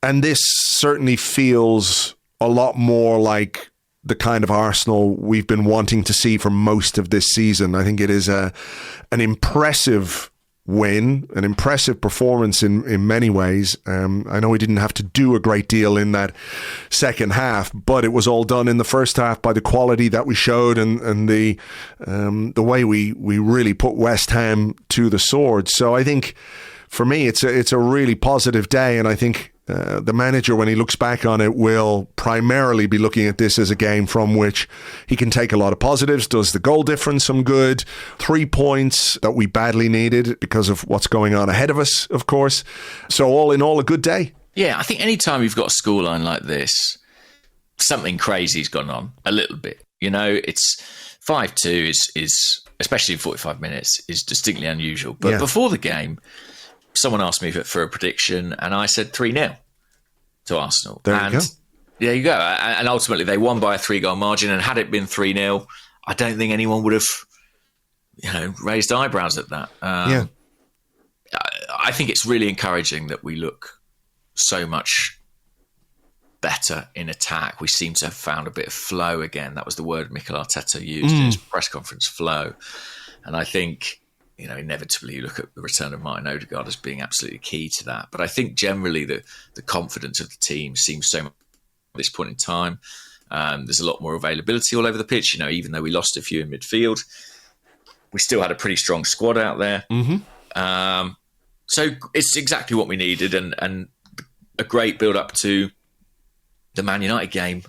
And this certainly feels a lot more like the kind of Arsenal we've been wanting to see for most of this season. I think it is an impressive win, an impressive performance in many ways. I know we didn't have to do a great deal in that second half, but it was all done in the first half by the quality that we showed and the way we really put West Ham to the sword. So I think for me, it's a really positive day, and I think the manager, when he looks back on it, will primarily be looking at this as a game from which he can take a lot of positives. Does the goal difference some good? 3 points that we badly needed because of what's going on ahead of us, of course. So all in all, a good day. Yeah, I think any time you've got a scoreline like this, something crazy's gone on a little bit. You know, it's 5-2 is especially in 45 minutes, is distinctly unusual. But before the game, someone asked me for a prediction, and I said 3-0 to Arsenal. There you go. And ultimately, they won by a 3-goal margin. And had it been 3-0, I don't think anyone would have, raised eyebrows at that. I think it's really encouraging that we look so much better in attack. We seem to have found a bit of flow again. That was the word Mikel Arteta used in his press conference, flow. And I think, inevitably you look at the return of Martin Odegaard as being absolutely key to that. But I think generally the confidence of the team seems so much at this point in time. There's a lot more availability all over the pitch. Even though we lost a few in midfield, we still had a pretty strong squad out there. So it's exactly what we needed, and a great build-up to the Man United game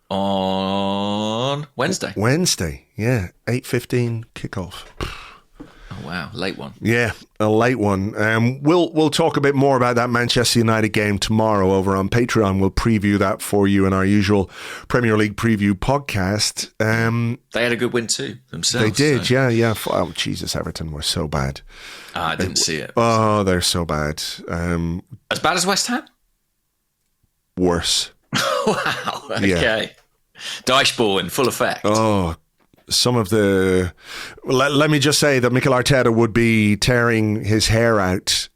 on Wednesday. 8:15 kickoff. Oh, wow. Late one. Yeah, a late one. We'll talk a bit more about that Manchester United game tomorrow over on Patreon. We'll preview that for you in our usual Premier League preview podcast. They had a good win too themselves. They did, yeah. Oh, Jesus, Everton were so bad. I didn't see it. Oh, they're so bad. As bad as West Ham? Worse. Wow, okay. Yeah. Deichball in full effect. Oh, some of the... Let me just say that Mikel Arteta would be tearing his hair out.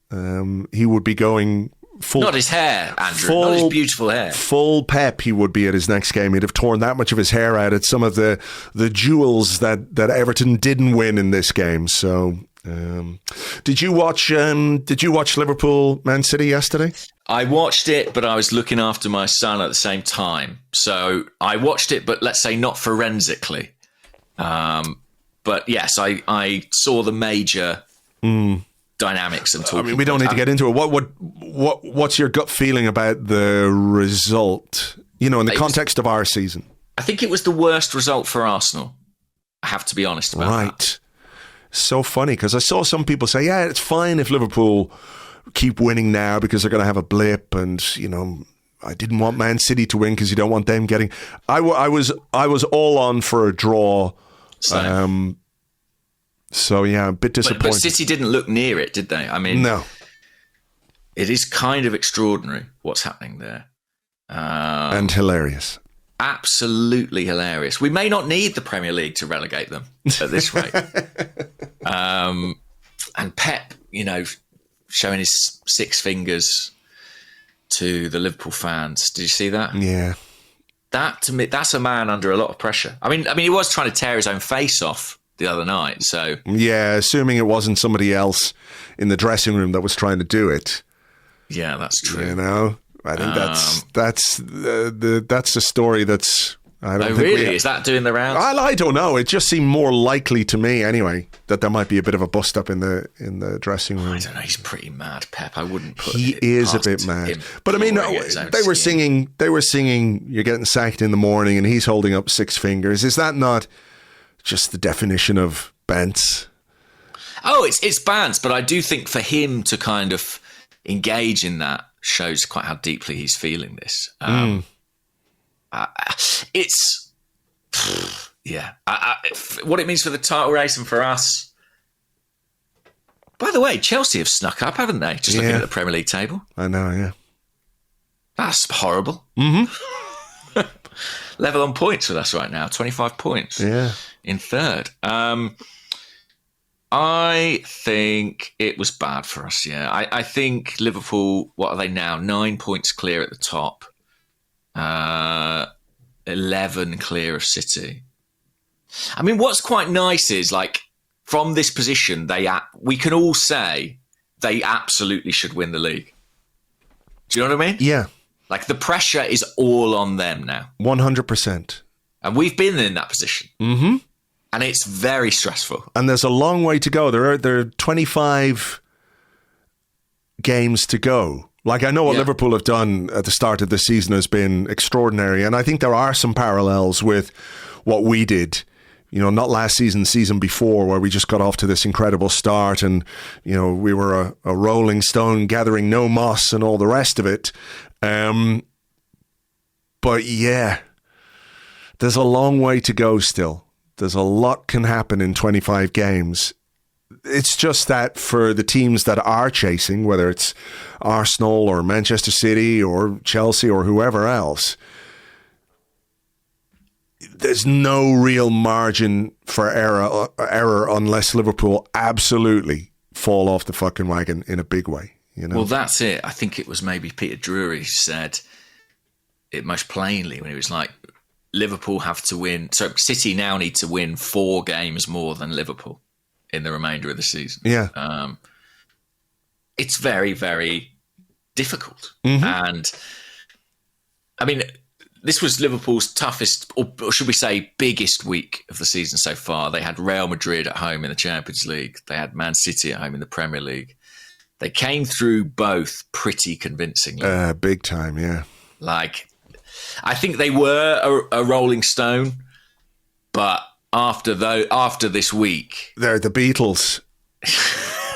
He would be going full... Not his hair, Andrew. Not his beautiful hair. Full Pep he would be at his next game. He'd have torn that much of his hair out at some of the jewels that Everton didn't win in this game. So... Did you watch Liverpool Man City yesterday? I watched it, but I was looking after my son at the same time. So I watched it, but let's say not forensically. But yes, I saw the major dynamics and talking. I mean, we don't need to get into it. What's your gut feeling about the result? In the context of our season, I think it was the worst result for Arsenal. I have to be honest about that. so funny because I saw some people say, yeah, it's fine if Liverpool keep winning now because they're going to have a blip, and I didn't want Man City to win because you don't want them getting. I was all on for a draw. Same. So yeah, a bit disappointed. But City didn't look near it, did they? I mean, no. It is kind of extraordinary what's happening there, and hilarious. Absolutely hilarious. We may not need the Premier League to relegate them at this rate. And Pep, showing his 6 fingers to the Liverpool fans. Did you see that? Yeah. That, to me, that's a man under a lot of pressure. I mean, he was trying to tear his own face off the other night. So yeah, assuming it wasn't somebody else in the dressing room that was trying to do it. Yeah, that's true. I think that's the story that's. I don't think really? Is that doing the rounds? I don't know. It just seemed more likely to me, anyway, that there might be a bit of a bust up in the dressing room. I don't know. He's pretty mad, Pep. I wouldn't put. He is a bit mad. But I mean, they were singing. "You're getting sacked in the morning," and he's holding up 6 fingers. Is that not just the definition of bants? Oh, it's bants, but I do think for him to kind of engage in that shows quite how deeply he's feeling this. It's what it means for the title race and for us. By the way, Chelsea have snuck up, haven't they? Just looking at the Premier League table. I know, yeah. That's horrible. Level on points with us right now, 25 points. Yeah. In third. I think it was bad for us, yeah. I think Liverpool, what are they now? 9 points clear at the top. 11 clear of City. I mean, what's quite nice is, like, from this position, we can all say they absolutely should win the league. Do you know what I mean? Yeah. Like, the pressure is all on them now. 100%. And we've been in that position. Mm-hmm. And it's very stressful. And there's a long way to go. There are 25 games to go. Like, I know what Liverpool have done at the start of the season has been extraordinary. And I think there are some parallels with what we did, not last season, season before, where we just got off to this incredible start and, we were a rolling stone gathering no moss and all the rest of it. But yeah, there's a long way to go still. There's a lot can happen in 25 games. It's just that for the teams that are chasing, whether it's Arsenal or Manchester City or Chelsea or whoever else, there's no real margin for error unless Liverpool absolutely fall off the fucking wagon in a big way. Well, that's it. I think it was maybe Peter Drury said it most plainly when he was like, Liverpool have to win. So City now need to win 4 games more than Liverpool in the remainder of the season. Yeah. It's very, very difficult. Mm-hmm. And I mean, this was Liverpool's toughest, or should we say biggest week of the season so far. They had Real Madrid at home in the Champions League. They had Man City at home in the Premier League. They came through both pretty convincingly. Big time, yeah. Like, I think they were a rolling stone, but after this week, they're the Beatles. Is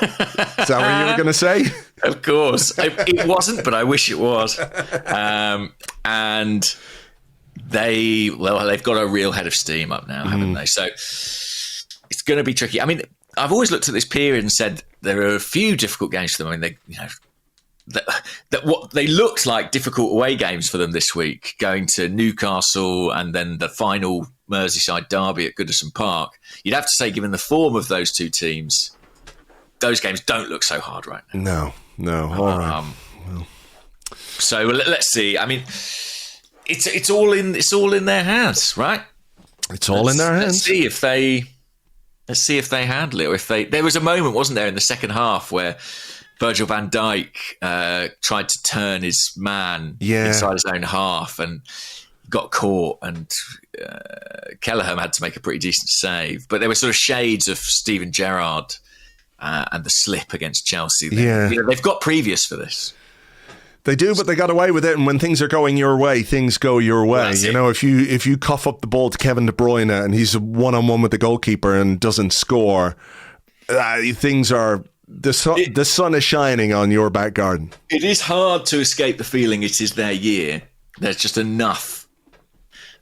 that what you were going to say? Of course, it wasn't, but I wish it was. And they've got a real head of steam up now, haven't they? So it's going to be tricky. I mean, I've always looked at this period and said there are a few difficult games for them. I mean, that what they looked like difficult away games for them this week, going to Newcastle and then the final Merseyside derby at Goodison Park. You'd have to say, given the form of those two teams, those games don't look so hard right now. No. All right. So let's see. I mean, it's all in their hands, right? It's all in their hands. Let's see if they handle it, or if there was a moment, wasn't there, in the second half where Virgil van Dijk tried to turn his man inside his own half and got caught, and Kelleher had to make a pretty decent save. But there were sort of shades of Steven Gerrard and the slip against Chelsea. They've got previous for this. They do, but they got away with it. And when things are going your way, things go your way. Well, if you cough up the ball to Kevin De Bruyne and he's 1-on-1 with the goalkeeper and doesn't score, things are the sun is shining on your back garden. It is hard to escape the feeling it is their year. There's just enough.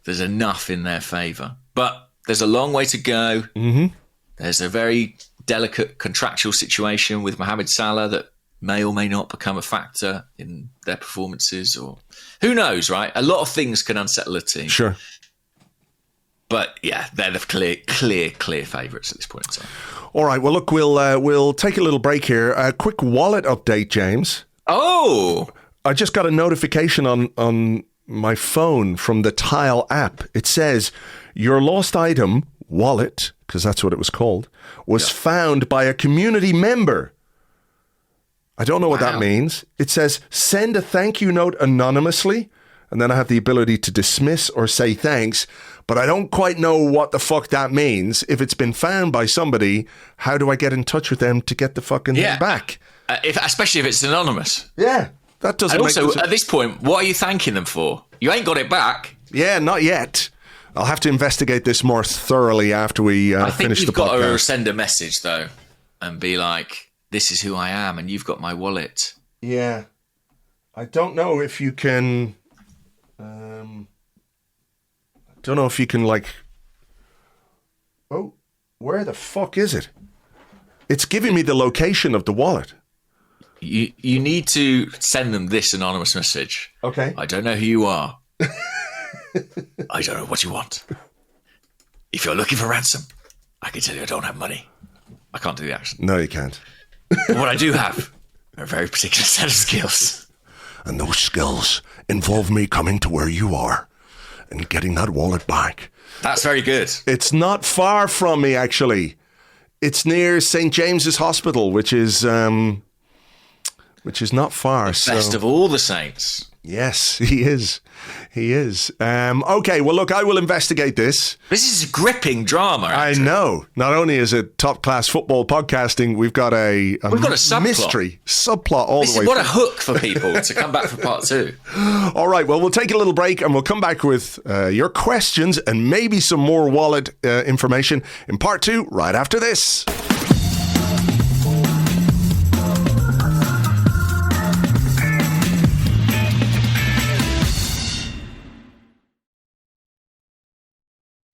There's enough in their favour, but there's a long way to go. Mm-hmm. There's a very delicate contractual situation with Mohamed Salah that may or may not become a factor in their performances, or who knows, right? A lot of things can unsettle a team. Sure. But yeah, they're the clear favourites at this point in time. All right. Well, look, we'll take a little break here. A quick wallet update, James. Oh, I just got a notification on my phone from the Tile app. It says your lost item, wallet, because that's what it was called, was found by a community member. I don't know what that means. It says send a thank you note anonymously, and then I have the ability to dismiss or say thanks, but I don't quite know what the fuck that means. If it's been found by somebody, how do I get in touch with them to get the fucking thing back? Especially if it's anonymous. Yeah, that doesn't and make also, sense. at this point, what are you thanking them for? You ain't got it back. Yeah, not yet. I'll have to investigate this more thoroughly after we finish the podcast. I think you've got to send a message, though, and be like, this is who I am, and you've got my wallet. Yeah. I don't know if you can... like... Oh, where the fuck is it? It's giving me the location of the wallet. You need to send them this anonymous message. Okay. I don't know who you are. I don't know what you want. If you're looking for ransom, I can tell you I don't have money. I can't do the accent. No, you can't. But what I do have are a very particular set of skills. And those skills involve me coming to where you are and getting that wallet back. That's very good. It's not far from me, actually. It's near St. James's Hospital, which is not far. Best of all the saints. Yes, he is. He is. Okay, well, look, I will investigate this. This is a gripping drama. Actually. I know. Not only is it top-class football podcasting, we've got a subplot. Mystery subplot all the way. What a hook for people to come back for part 2. All right, well, we'll take a little break and we'll come back with your questions and maybe some more wallet information in part 2 right after this.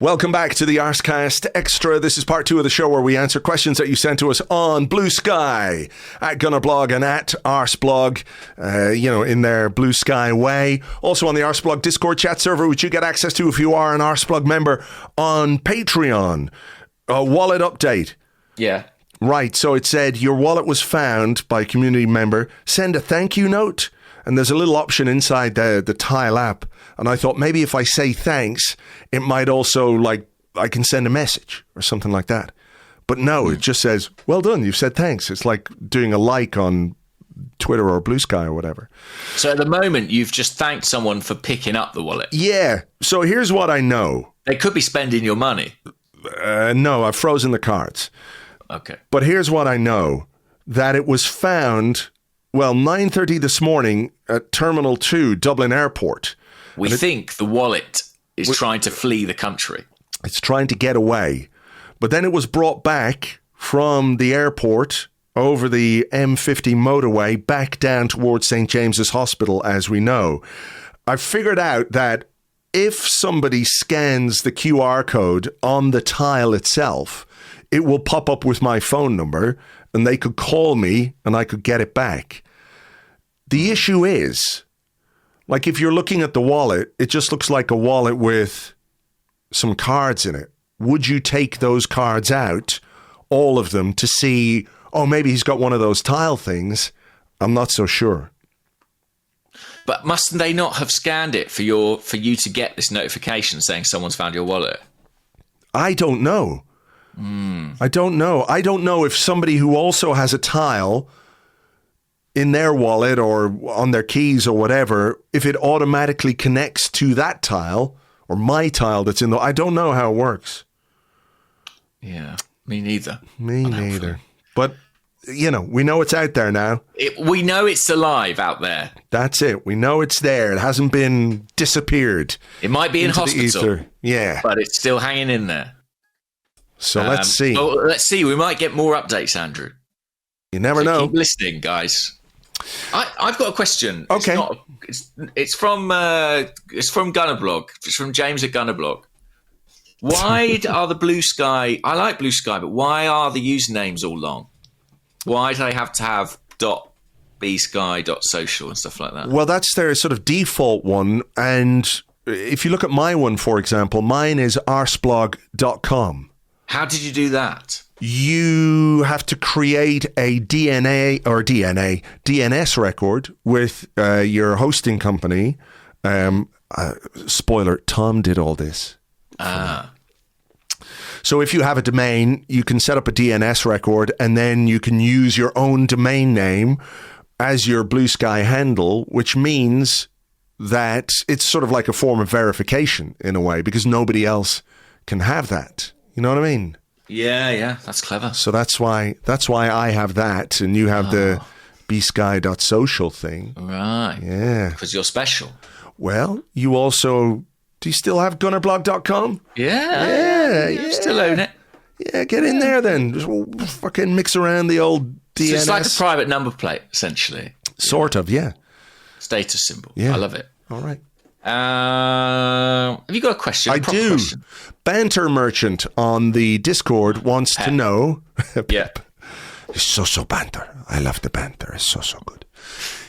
Welcome back to the Arsecast Extra. This is part 2 of the show where we answer questions that you sent to us on Blue Sky, at Gunnerblog and at Arseblog, in their Blue Sky way. Also on the Arseblog Discord chat server, which you get access to if you are an Arseblog member on Patreon. A wallet update. Yeah. Right, so it said your wallet was found by a community member. Send a thank you note. And there's a little option inside the Tile app. And I thought maybe if I say thanks, it might also, I can send a message or something like that. But no, it just says, well done, you've said thanks. It's like doing a like on Twitter or Blue Sky or whatever. So at the moment, you've just thanked someone for picking up the wallet. Yeah. So here's what I know. They could be spending your money. No, I've frozen the cards. Okay. But here's what I know. That it was found... 9:30 this morning at Terminal 2, Dublin Airport. We think the wallet is trying to flee the country. It's trying to get away. But then it was brought back from the airport over the M50 motorway back down towards St. James's Hospital, as we know. I figured out that if somebody scans the QR code on the tile itself, it will pop up with my phone number and they could call me and I could get it back. The issue is, if you're looking at the wallet, it just looks like a wallet with some cards in it. Would you take those cards out, all of them, to see, maybe he's got one of those tile things? I'm not so sure. But mustn't they not have scanned it for you to get this notification saying someone's found your wallet? I don't know. I don't know. I don't know if somebody who also has a tile in their wallet or on their keys or whatever, if it automatically connects to that tile or my tile that's in the... I don't know how it works. Yeah, me neither. Me neither. But, we know it's out there now. We know it's alive out there. That's it. We know it's there. It hasn't been disappeared. It might be in hospital. Yeah. But it's still hanging in there. So let's see. Oh, let's see. We might get more updates, Andrew. You never know. Keep listening, guys. I've got a question. Okay. It's from Gunnerblog. It's from James at Gunnerblog. Why are the Blue Sky? I like Blue Sky, but why are the usernames all long? Why do they have to have .bsky.social and stuff like that? Well, that's their sort of default one. And if you look at my one, for example, mine is arseblog.com. How did you do that? You have to create a DNS record with your hosting company. Spoiler, Tom did all this. So if you have a domain, you can set up a DNS record and then you can use your own domain name as your Blue Sky handle, which means that it's sort of like a form of verification in a way, because nobody else can have that. You know what I mean? Yeah, that's clever. So that's why I have that, and you have the bsky.social thing. Right. Yeah. Because you're special. Well, you also... Do you still have gunnerblog.com? Yeah. Still own it. Yeah, get in there then. Just fucking mix around the old DNS. So it's like a private number plate, essentially. Sort of, yeah. Status symbol. Yeah. I love it. All right. Have you got a question? I do. Question? Banter Merchant on the Discord wants to know... Yeah. It's so banter. I love the banter. It's so good.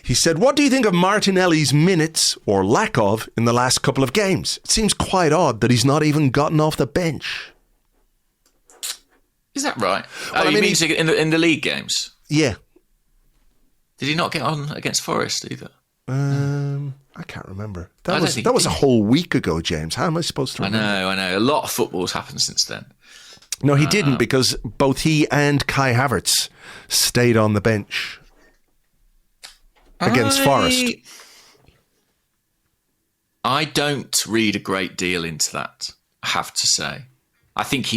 He said, what do you think of Martinelli's minutes, or lack of, in the last couple of games? It seems quite odd that he's not even gotten off the bench. Is that right? Well, you mean in the league games? Yeah. Did he not get on against Forest either? I can't remember. That was a did. whole week ago, James. How am I supposed to remember? I know. A lot of football's happened since then. No, he didn't, because both he and Kai Havertz stayed on the bench against Forest. I don't read a great deal into that, I have to say. I think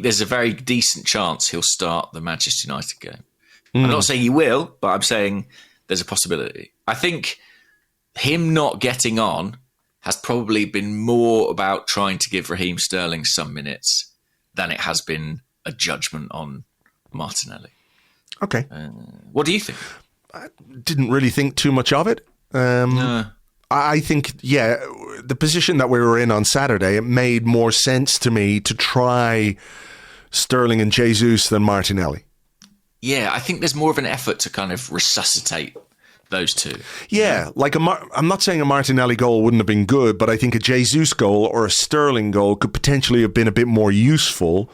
there's a very decent chance he'll start the Manchester United game. I'm not saying he will, but I'm saying there's a possibility. I think him not getting on has probably been more about trying to give Raheem Sterling some minutes than it has been a judgment on Martinelli. Okay. What do you think? I didn't really think too much of it. No. I think, the position that we were in on Saturday, it made more sense to me to try Sterling and Jesus than Martinelli. Yeah, I think there's more of an effort to kind of resuscitate those two. Yeah, like I'm not saying a Martinelli goal wouldn't have been good, but I think a Jesus goal or a Sterling goal could potentially have been a bit more useful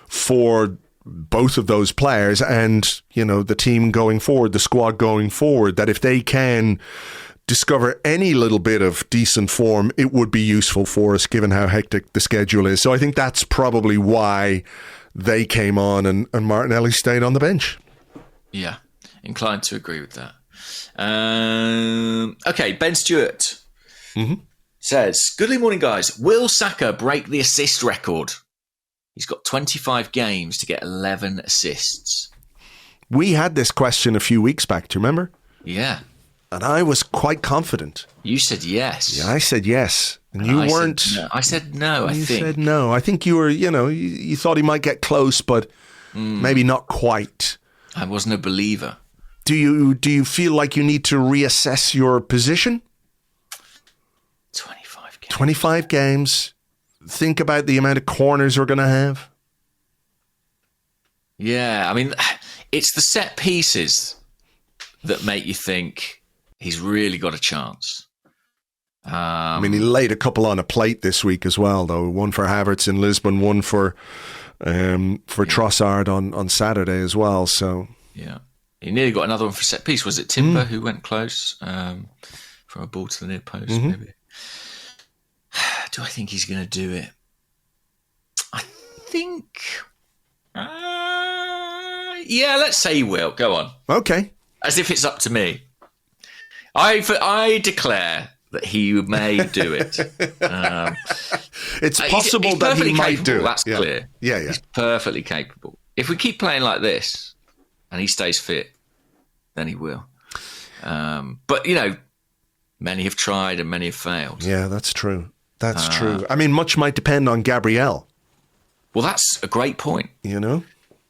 for both of those players and, the team going forward, the squad going forward, that if they can discover any little bit of decent form, it would be useful for us given how hectic the schedule is. So I think that's probably why they came on and Martinelli stayed on the bench. Yeah, inclined to agree with that. Okay, Ben Stewart says, good morning, guys. Will Saka break the assist record? He's got 25 games to get 11 assists. We had this question a few weeks back, do you remember? Yeah. And I was quite confident. You said yes. Yeah, I said yes. And you weren't... I said no, I think. You said no. I think you were, you thought he might get close, but maybe not quite. I wasn't a believer. Do you feel like you need to reassess your position? 25 games. 25 games. Think about the amount of corners we're going to have. Yeah, I mean, it's the set pieces that make you think he's really got a chance. I mean, he laid a couple on a plate this week as well, though. One for Havertz in Lisbon, one for Trossard on Saturday as well. So yeah, he nearly got another one for set piece. Was it Timber who went close from a ball to the near post? Maybe. Do I think he's going to do it? I think. Yeah, let's say he will. Go on. Okay. As if it's up to me. I declare that he may do it. It's possible he's that he might capable, do it. That's clear. Yeah. He's perfectly capable. If we keep playing like this and he stays fit, then he will. But, many have tried and many have failed. Yeah, that's true. That's true. I mean, much might depend on Gabriel. Well, that's a great point. You know?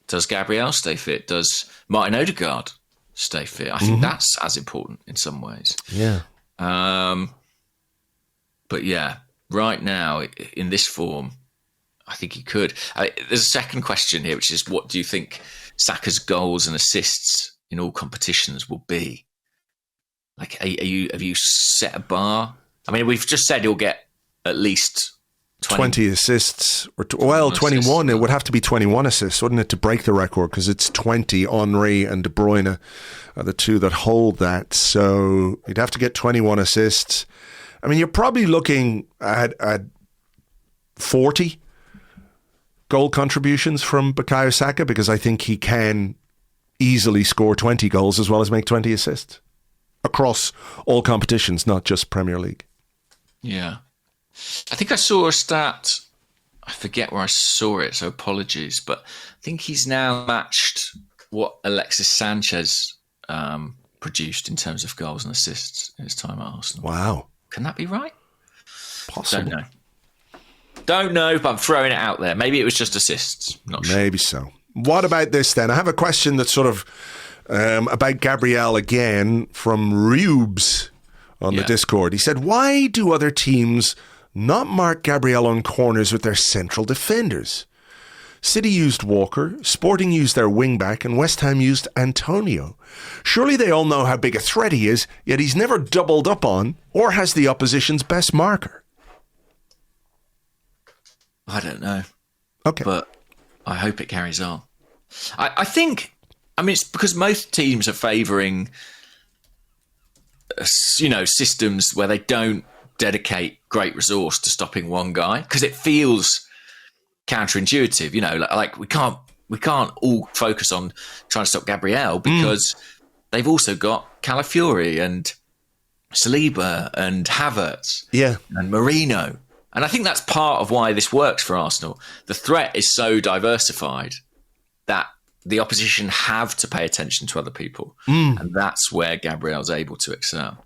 Does Gabriel stay fit? Does Martin Odegaard stay fit? I think that's as important in some ways. Yeah. But yeah, right now, in this form, I think he could. There's a second question here, which is, what do you think Saka's goals and assists in all competitions will be? Like, have you set a bar? I mean, we've just said he'll get at least 20 assists. 21. It would have to be 21 assists, wouldn't it, to break the record? Because it's 20. Henry and De Bruyne are the two that hold that. So you'd have to get 21 assists. I mean, you're probably looking at 40 goal contributions from Bukayo Saka, because I think he can easily score 20 goals as well as make 20 assists across all competitions, not just Premier League. Yeah. I think I saw a stat, I forget where I saw it, so apologies, but I think he's now matched what Alexis Sanchez produced in terms of goals and assists in his time at Arsenal. Wow. Can that be right? Possible. Don't know, but I'm throwing it out there. Maybe it was just assists. Not sure. Maybe so. What about this then? I have a question that's sort of about Gabriel again from Rubes on the Discord. He said, why do other teams not mark Gabriel on corners with their central defenders? City used Walker, Sporting used their wingback, and West Ham used Antonio. Surely they all know how big a threat he is, yet he's never doubled up on or has the opposition's best marker. I don't know. Okay. But I hope it carries on. I think, I mean, it's because most teams are favouring, systems where they don't dedicate great resource to stopping one guy, because it feels counterintuitive. Like we can't all focus on trying to stop Gabriel, because they've also got Calafiori and Saliba and Havertz and Marino. And I think that's part of why this works for Arsenal. The threat is so diversified that the opposition have to pay attention to other people. And that's where Gabriel's able to excel.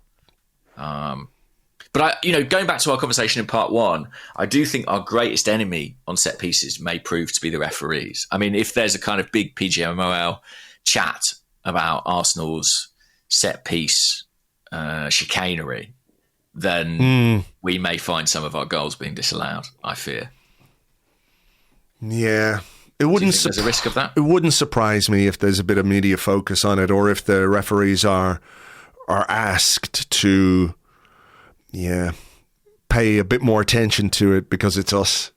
But going back to our conversation in part one, I do think our greatest enemy on set pieces may prove to be the referees. I mean, if there's a kind of big PGMOL chat about Arsenal's set piece chicanery, then we may find some of our goals being disallowed, I fear. Yeah. There's a risk of that? It wouldn't surprise me if there's a bit of media focus on it, or if the referees are asked to pay a bit more attention to it because it's us.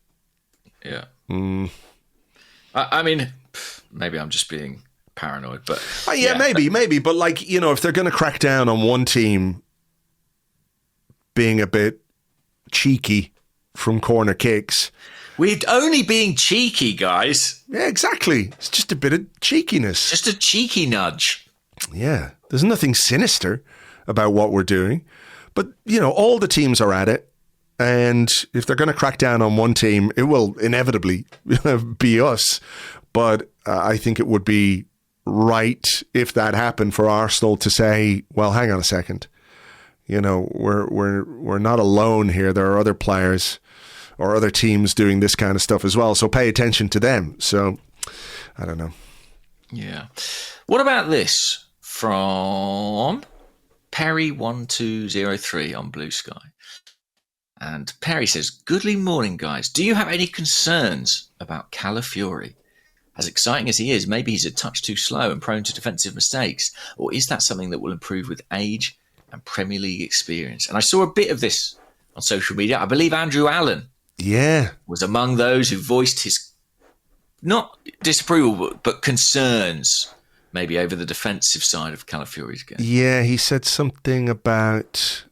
Yeah. I mean, maybe I'm just being paranoid, but... maybe. But, if they're going to crack down on one team being a bit cheeky from corner kicks... We're only being cheeky, guys. Yeah, exactly. It's just a bit of cheekiness. Just a cheeky nudge. Yeah. There's nothing sinister about what we're doing. But, all the teams are at it. And if they're going to crack down on one team, it will inevitably be us. But I think it would be right, if that happened, for Arsenal to say, well, hang on a second. We're not alone here. There are other players or other teams doing this kind of stuff as well. So pay attention to them. So, I don't know. Yeah. What about this from Perry1203 on Blue Sky? And Perry says, goodly morning, guys. Do you have any concerns about Calafiori? As exciting as he is, maybe he's a touch too slow and prone to defensive mistakes. Or is that something that will improve with age and Premier League experience? And I saw a bit of this on social media. I believe Andrew Allen was among those who voiced his, not disapproval, but concerns maybe over the defensive side of Calafiori's game. Yeah, he said something about...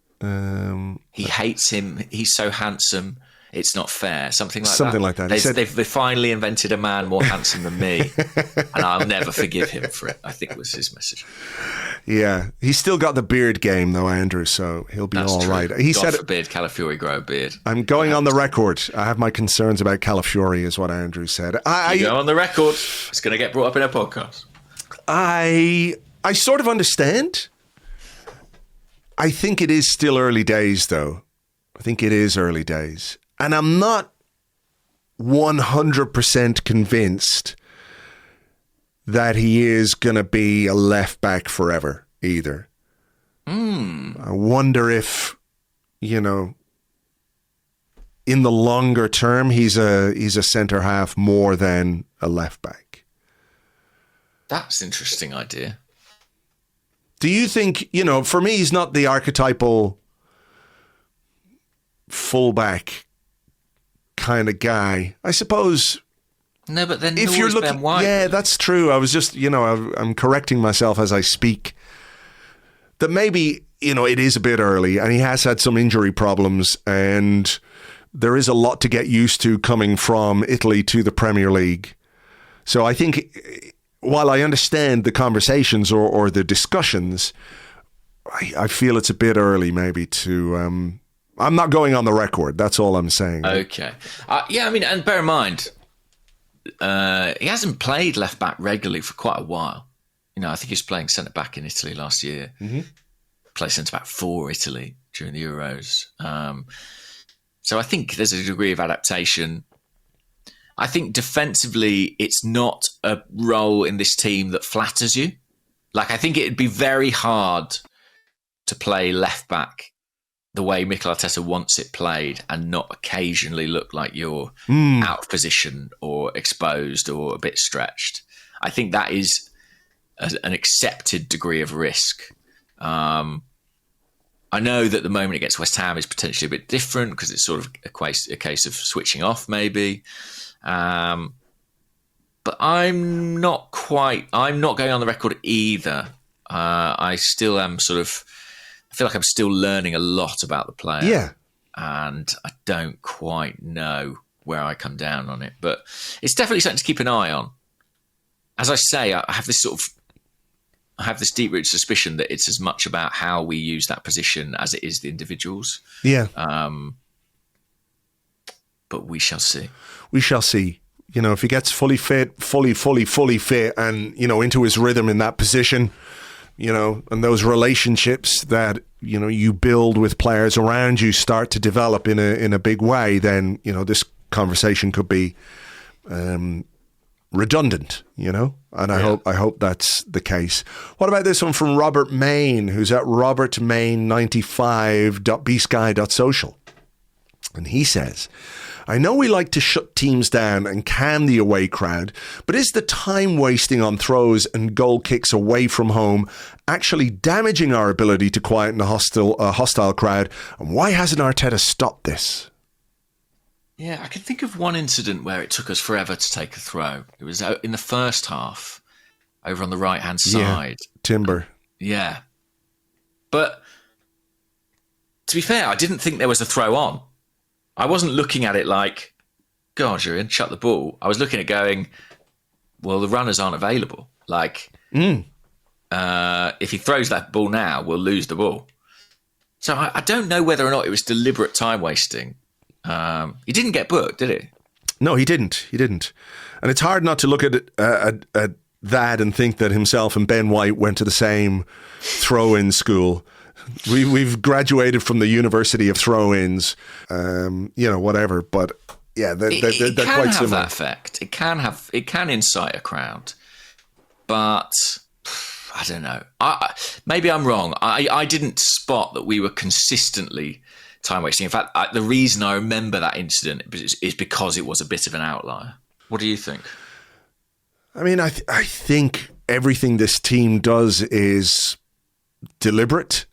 he hates him. He's so handsome. It's not fair. Something like that. They finally invented a man more handsome than me, and I'll never forgive him for it, I think was his message. Yeah. He's still got the beard game, though, Andrew, so he'll be all right. God forbid Calafiori grow a beard. I'm going on the record. I have my concerns about Calafiori, is what Andrew said. You go on the record. It's going to get brought up in a podcast. I sort of understand. I think it is still early days, though. I think it is early days. And I'm not 100% convinced that he is going to be a left back forever either. I wonder if, you know, in the longer term, he's a centre half more than a left back. That's an interesting idea. Do you think, you know, for me, he's not the archetypal fullback kind of guy. I suppose. No, but then if you're looking, Ben White. yeah, that's true. I was just, you know, I'm correcting myself as I speak. That maybe, you know, it is a bit early, and he has had some injury problems, and there is a lot to get used to coming from Italy to the Premier League. So I think, while I understand the conversations or the discussions, I feel it's a bit early maybe to... I'm not going on the record. That's all I'm saying. Okay. Yeah, I mean, and bear in mind, he hasn't played left back regularly for quite a while. You know, I think he was playing centre back in Italy last year. Mm-hmm. Played centre back for Italy during the Euros. So I think there's a degree of adaptation. I think defensively, it's not a role in this team that flatters you. Like, I think it'd be very hard to play left back the way Mikel Arteta wants it played and not occasionally look like you're out of position or exposed or a bit stretched. I think that is an accepted degree of risk. I know that the moment against West Ham is potentially a bit different because it's sort of a case of switching off maybe. But I'm not going on the record either. I still am I feel like I'm still learning a lot about the player. Yeah. And I don't quite know where I come down on it. But it's definitely something to keep an eye on. As I say, I have this deep-rooted suspicion that it's as much about how we use that position as it is the individuals. Yeah. But we shall see. We shall see. You know, if he gets fully fit, fully fit and, you know, into his rhythm in that position, you know, and those relationships that, you know, you build with players around you start to develop in a big way, then, you know, this conversation could be redundant, you know, and I hope that's the case. What about this one from Robert Main, who's at robertmain95.bsky.social, and he says, I know we like to shut teams down and calm the away crowd, but is the time wasting on throws and goal kicks away from home actually damaging our ability to quieten a hostile crowd? And why hasn't Arteta stopped this? Yeah, I can think of one incident where it took us forever to take a throw. It was in the first half, over on the right-hand side. Yeah, Timber. Yeah. But to be fair, I didn't think there was a throw on. I wasn't looking at it like, God, you're in, shut the ball. I was looking at going, well, the runners aren't available. Like, if he throws that ball now, we'll lose the ball. So I don't know whether or not it was deliberate time wasting. He didn't get booked, did he? No, he didn't. And it's hard not to look at that and think that himself and Ben White went to the same throw-in school. We've graduated from the University of Throw-ins, you know, whatever. But yeah, they're quite similar. It can have that effect. It can incite a crowd, but I don't know. Maybe I'm wrong. I didn't spot that we were consistently time wasting. In fact, the reason I remember that incident is because it was a bit of an outlier. What do you think? I mean, I think everything this team does is deliberate.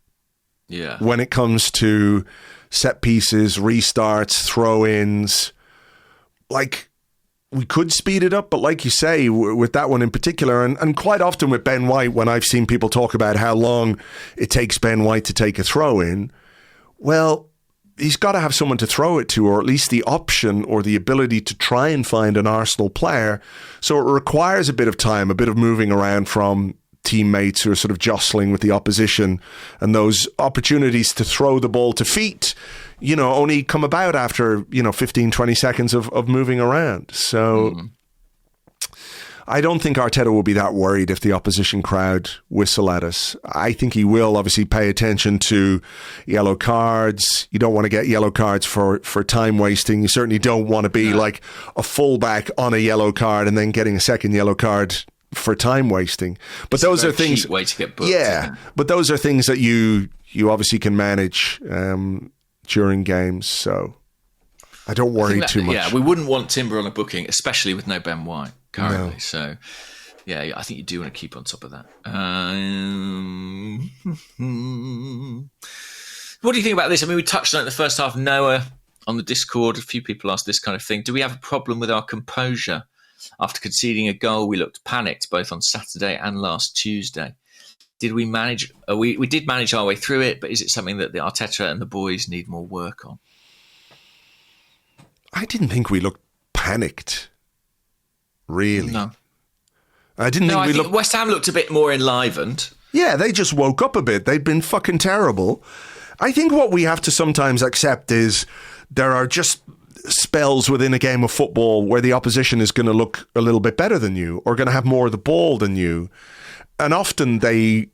Yeah. When it comes to set pieces, restarts, throw-ins, like we could speed it up, but like you say, with that one in particular, and quite often with Ben White, when I've seen people talk about how long it takes Ben White to take a throw-in, well, he's got to have someone to throw it to, or at least the option or the ability to try and find an Arsenal player. So it requires a bit of time, a bit of moving around from teammates who are sort of jostling with the opposition, and those opportunities to throw the ball to feet, you know, only come about after, you know, 15, 20 seconds of moving around. So I don't think Arteta will be that worried if the opposition crowd whistle at us. I think he will obviously pay attention to yellow cards. You don't want to get yellow cards for time wasting. You certainly don't want to be like a fullback on a yellow card and then getting a second yellow card for time wasting. But it's those are things. Way to get booked, yeah, but those are things that you obviously can manage during games. So I don't worry too much. Yeah, we wouldn't want Timber on a booking, especially with no Ben White currently. No. So, yeah, I think you do want to keep on top of that. What do you think about this? I mean, we touched on it in the first half. Noah on the Discord, a few people asked this kind of thing. Do we have a problem with our composure? After conceding a goal, we looked panicked both on Saturday and last Tuesday. Did we manage? We did manage our way through it, but is it something that the Arteta and the boys need more work on? I didn't think we looked panicked. Really? No. I think West Ham looked a bit more enlivened. Yeah, they just woke up a bit. They'd been fucking terrible. I think what we have to sometimes accept is there are just spells within a game of football where the opposition is going to look a little bit better than you or going to have more of the ball than you. And often they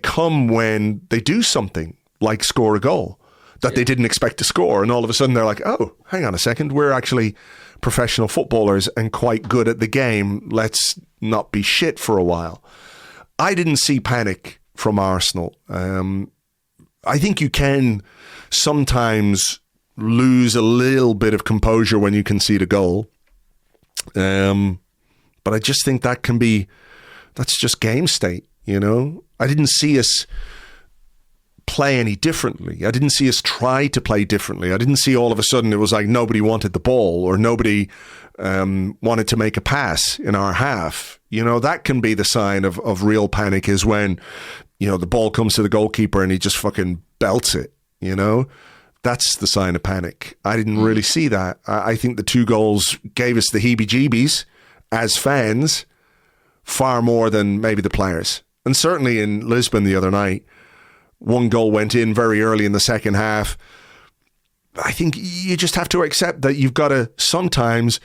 come when they do something like score a goal that they didn't expect to score. And all of a sudden they're like, oh, hang on a second. We're actually professional footballers and quite good at the game. Let's not be shit for a while. I didn't see panic from Arsenal. I think you can sometimes lose a little bit of composure when you concede a goal. But I just think that's just game state, you know? I didn't see us play any differently. I didn't see us try to play differently. I didn't see all of a sudden it was like nobody wanted the ball or nobody wanted to make a pass in our half. You know, that can be the sign of real panic, is when, you know, the ball comes to the goalkeeper and he just fucking belts it, you know? That's the sign of panic. I didn't really see that. I think the 2 goals gave us the heebie-jeebies as fans far more than maybe the players. And certainly in Lisbon the other night, 1 goal went in very early in the second half. I think you just have to accept that you've got to sometimes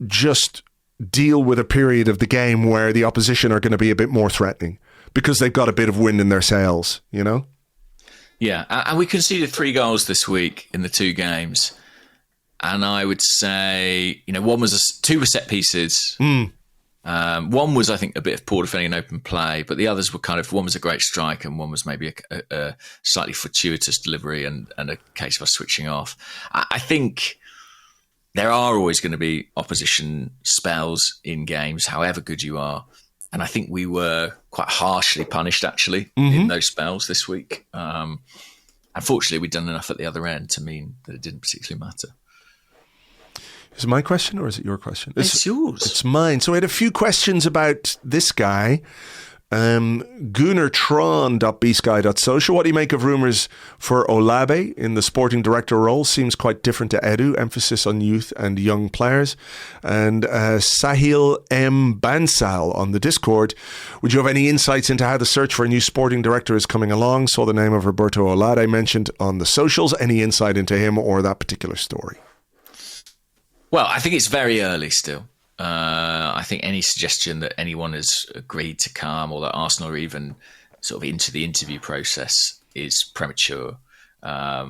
just deal with a period of the game where the opposition are going to be a bit more threatening because they've got a bit of wind in their sails, you know? Yeah, and we conceded 3 goals this week in the 2 games. And I would say, you know, 2 were set pieces. One was, I think, a bit of poor defending and open play, but the others were kind of, one was a great strike and one was maybe a slightly fortuitous delivery and a case of us switching off. I think there are always going to be opposition spells in games, however good you are. And I think we were quite harshly punished, actually, in those spells this week. Unfortunately, we'd done enough at the other end to mean that it didn't particularly matter. Is it my question or is it your question? It's yours. It's mine. So I had a few questions about this guy. GunnarTron.bsky.social. What do you make of rumours for Olabe in the sporting director role? Seems quite different to Edu. Emphasis on youth and young players. And Sahil M. Bansal on the Discord. Would you have any insights into how the search for a new sporting director is coming along? Saw the name of Roberto Olade mentioned on the socials. Any insight into him or that particular story? Well, I think it's very early still. I think any suggestion that anyone has agreed to come or that Arsenal are even sort of into the interview process is premature. I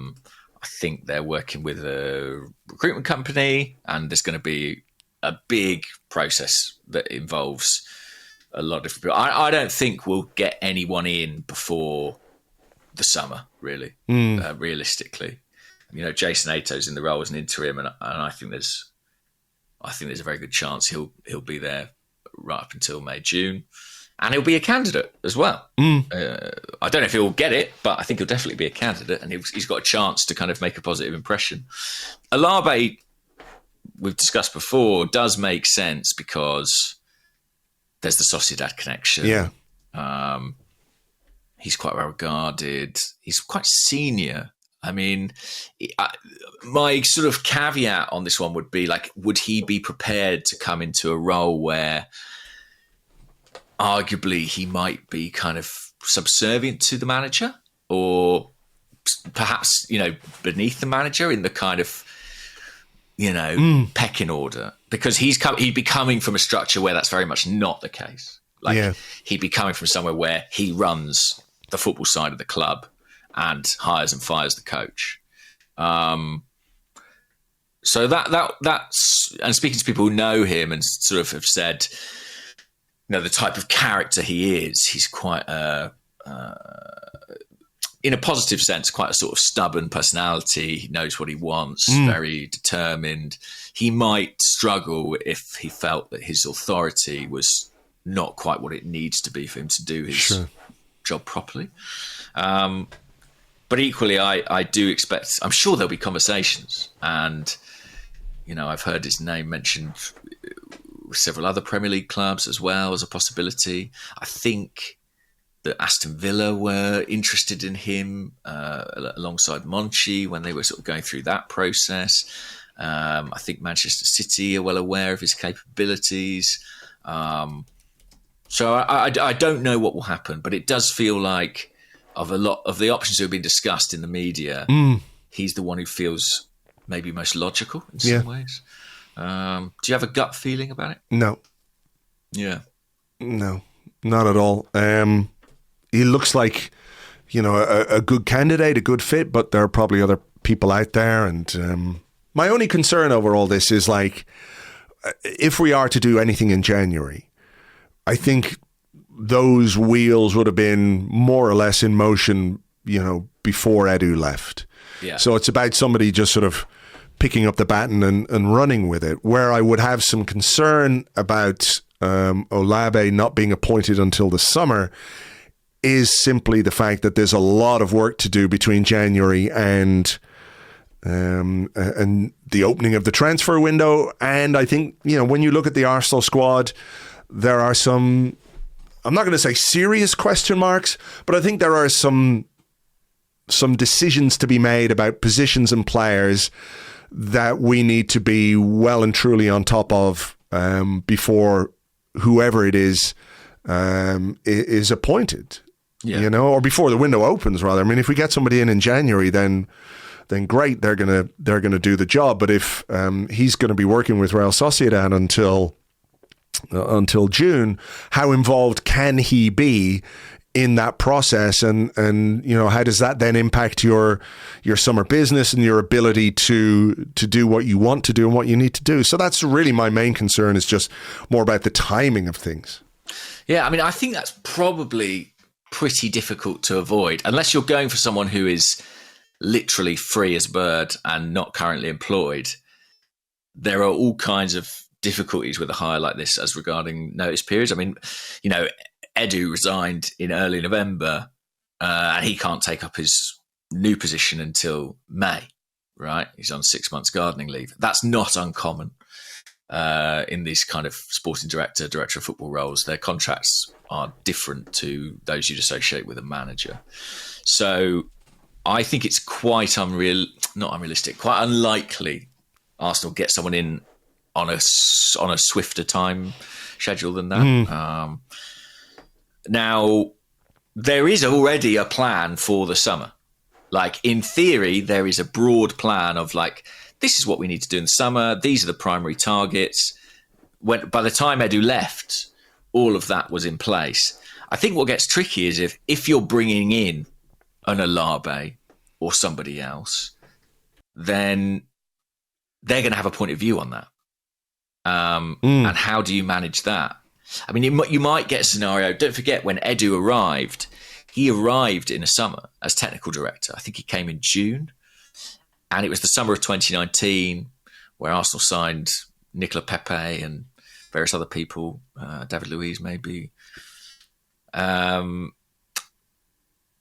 think they're working with a recruitment company and there's going to be a big process that involves a lot of different people. I don't think we'll get anyone in before the summer, really, realistically. You know, Jason Ato's in the role as an interim and I think there's a very good chance he'll be there right up until May, June. And he'll be a candidate as well. I don't know if he'll get it, but I think he'll definitely be a candidate and he's got a chance to kind of make a positive impression. Olabe, we've discussed before, does make sense because there's the Sociedad connection. Yeah. He's quite well regarded. He's quite senior. I mean, my sort of caveat on this one would be like, would he be prepared to come into a role where arguably he might be kind of subservient to the manager or perhaps, you know, beneath the manager in the kind of, you know, pecking order? because he'd be coming from a structure where that's very much not the case. Like he'd be coming from somewhere where he runs the football side of the club and hires and fires the coach. So that's, and speaking to people who know him and sort of have said, the type of character he is, he's quite in a positive sense, quite a sort of stubborn personality. He knows what he wants, very determined. He might struggle if he felt that his authority was not quite what it needs to be for him to do his job properly. But equally, I do expect, I'm sure there'll be conversations. And, I've heard his name mentioned with several other Premier League clubs as well as a possibility. I think that Aston Villa were interested in him alongside Monchi when they were sort of going through that process. I think Manchester City are well aware of his capabilities. So I don't know what will happen, but it does feel like of a lot of the options that have been discussed in the media, he's the one who feels maybe most logical in some ways. Do you have a gut feeling about it? No. Yeah. No, not at all. He looks like, a good candidate, a good fit, but there are probably other people out there. And my only concern over all this is, like, if we are to do anything in January, I think those wheels would have been more or less in motion, before Edu left. Yeah. So it's about somebody just sort of picking up the baton and running with it. Where I would have some concern about Olabe not being appointed until the summer is simply the fact that there's a lot of work to do between January and the opening of the transfer window. And I think, when you look at the Arsenal squad, there are some, I'm not going to say serious question marks, but I think there are some decisions to be made about positions and players that we need to be well and truly on top of before whoever it is appointed. Or before the window opens, rather. I mean, if we get somebody in January, then great, they're gonna do the job. But if he's going to be working with Real Sociedad until June, how involved can he be in that process? And how does that then impact your summer business and your ability to do what you want to do and what you need to do? So that's really my main concern, is just more about the timing of things. Yeah, I mean, I think that's probably pretty difficult to avoid unless you're going for someone who is literally free as a bird and not currently employed. There are all kinds of difficulties with a hire like this as regarding notice periods. I mean, Edu resigned in early November and he can't take up his new position until May, right? He's on 6 months gardening leave. That's not uncommon in these kind of sporting director of football roles. Their contracts are different to those you'd associate with a manager. So I think it's quite not unrealistic, quite unlikely Arsenal get someone in on a swifter time schedule than that. Now, there is already a plan for the summer. Like, in theory, there is a broad plan of, like, this is what we need to do in the summer. These are the primary targets. By the time Edu left, all of that was in place. I think what gets tricky is if you're bringing in an Olabe or somebody else, then they're going to have a point of view on that. And how do you manage that? I mean, you might get a scenario. Don't forget, when Edu arrived, he arrived in the summer as technical director. I think he came in June. And it was the summer of 2019 where Arsenal signed Nicola Pepe and various other people, David Luiz maybe.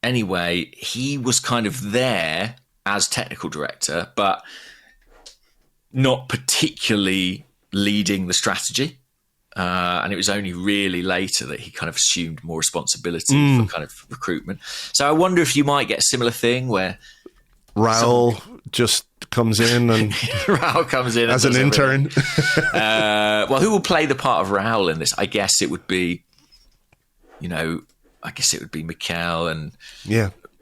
Anyway, he was kind of there as technical director, but not particularly leading the strategy. And it was only really later that he kind of assumed more responsibility for kind of recruitment. So I wonder if you might get a similar thing where Raul just comes in and Raul comes in as an intern. Well, who will play the part of Raul in this? I guess it would be, Mikel and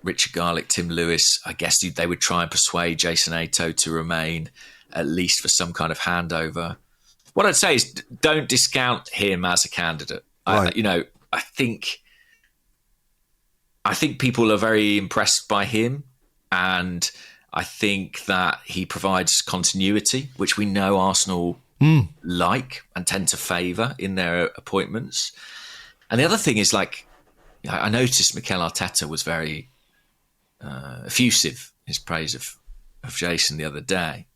Richard Garlick, Tim Lewis. I guess they would try and persuade Jason Ato to remain at least for some kind of handover. what I'd say is don't discount him as a candidate. Right. I think people are very impressed by him, and I think that he provides continuity, which we know Arsenal like and tend to favour in their appointments. And the other thing is, like, I noticed Mikel Arteta was very effusive in his praise of Jason the other day.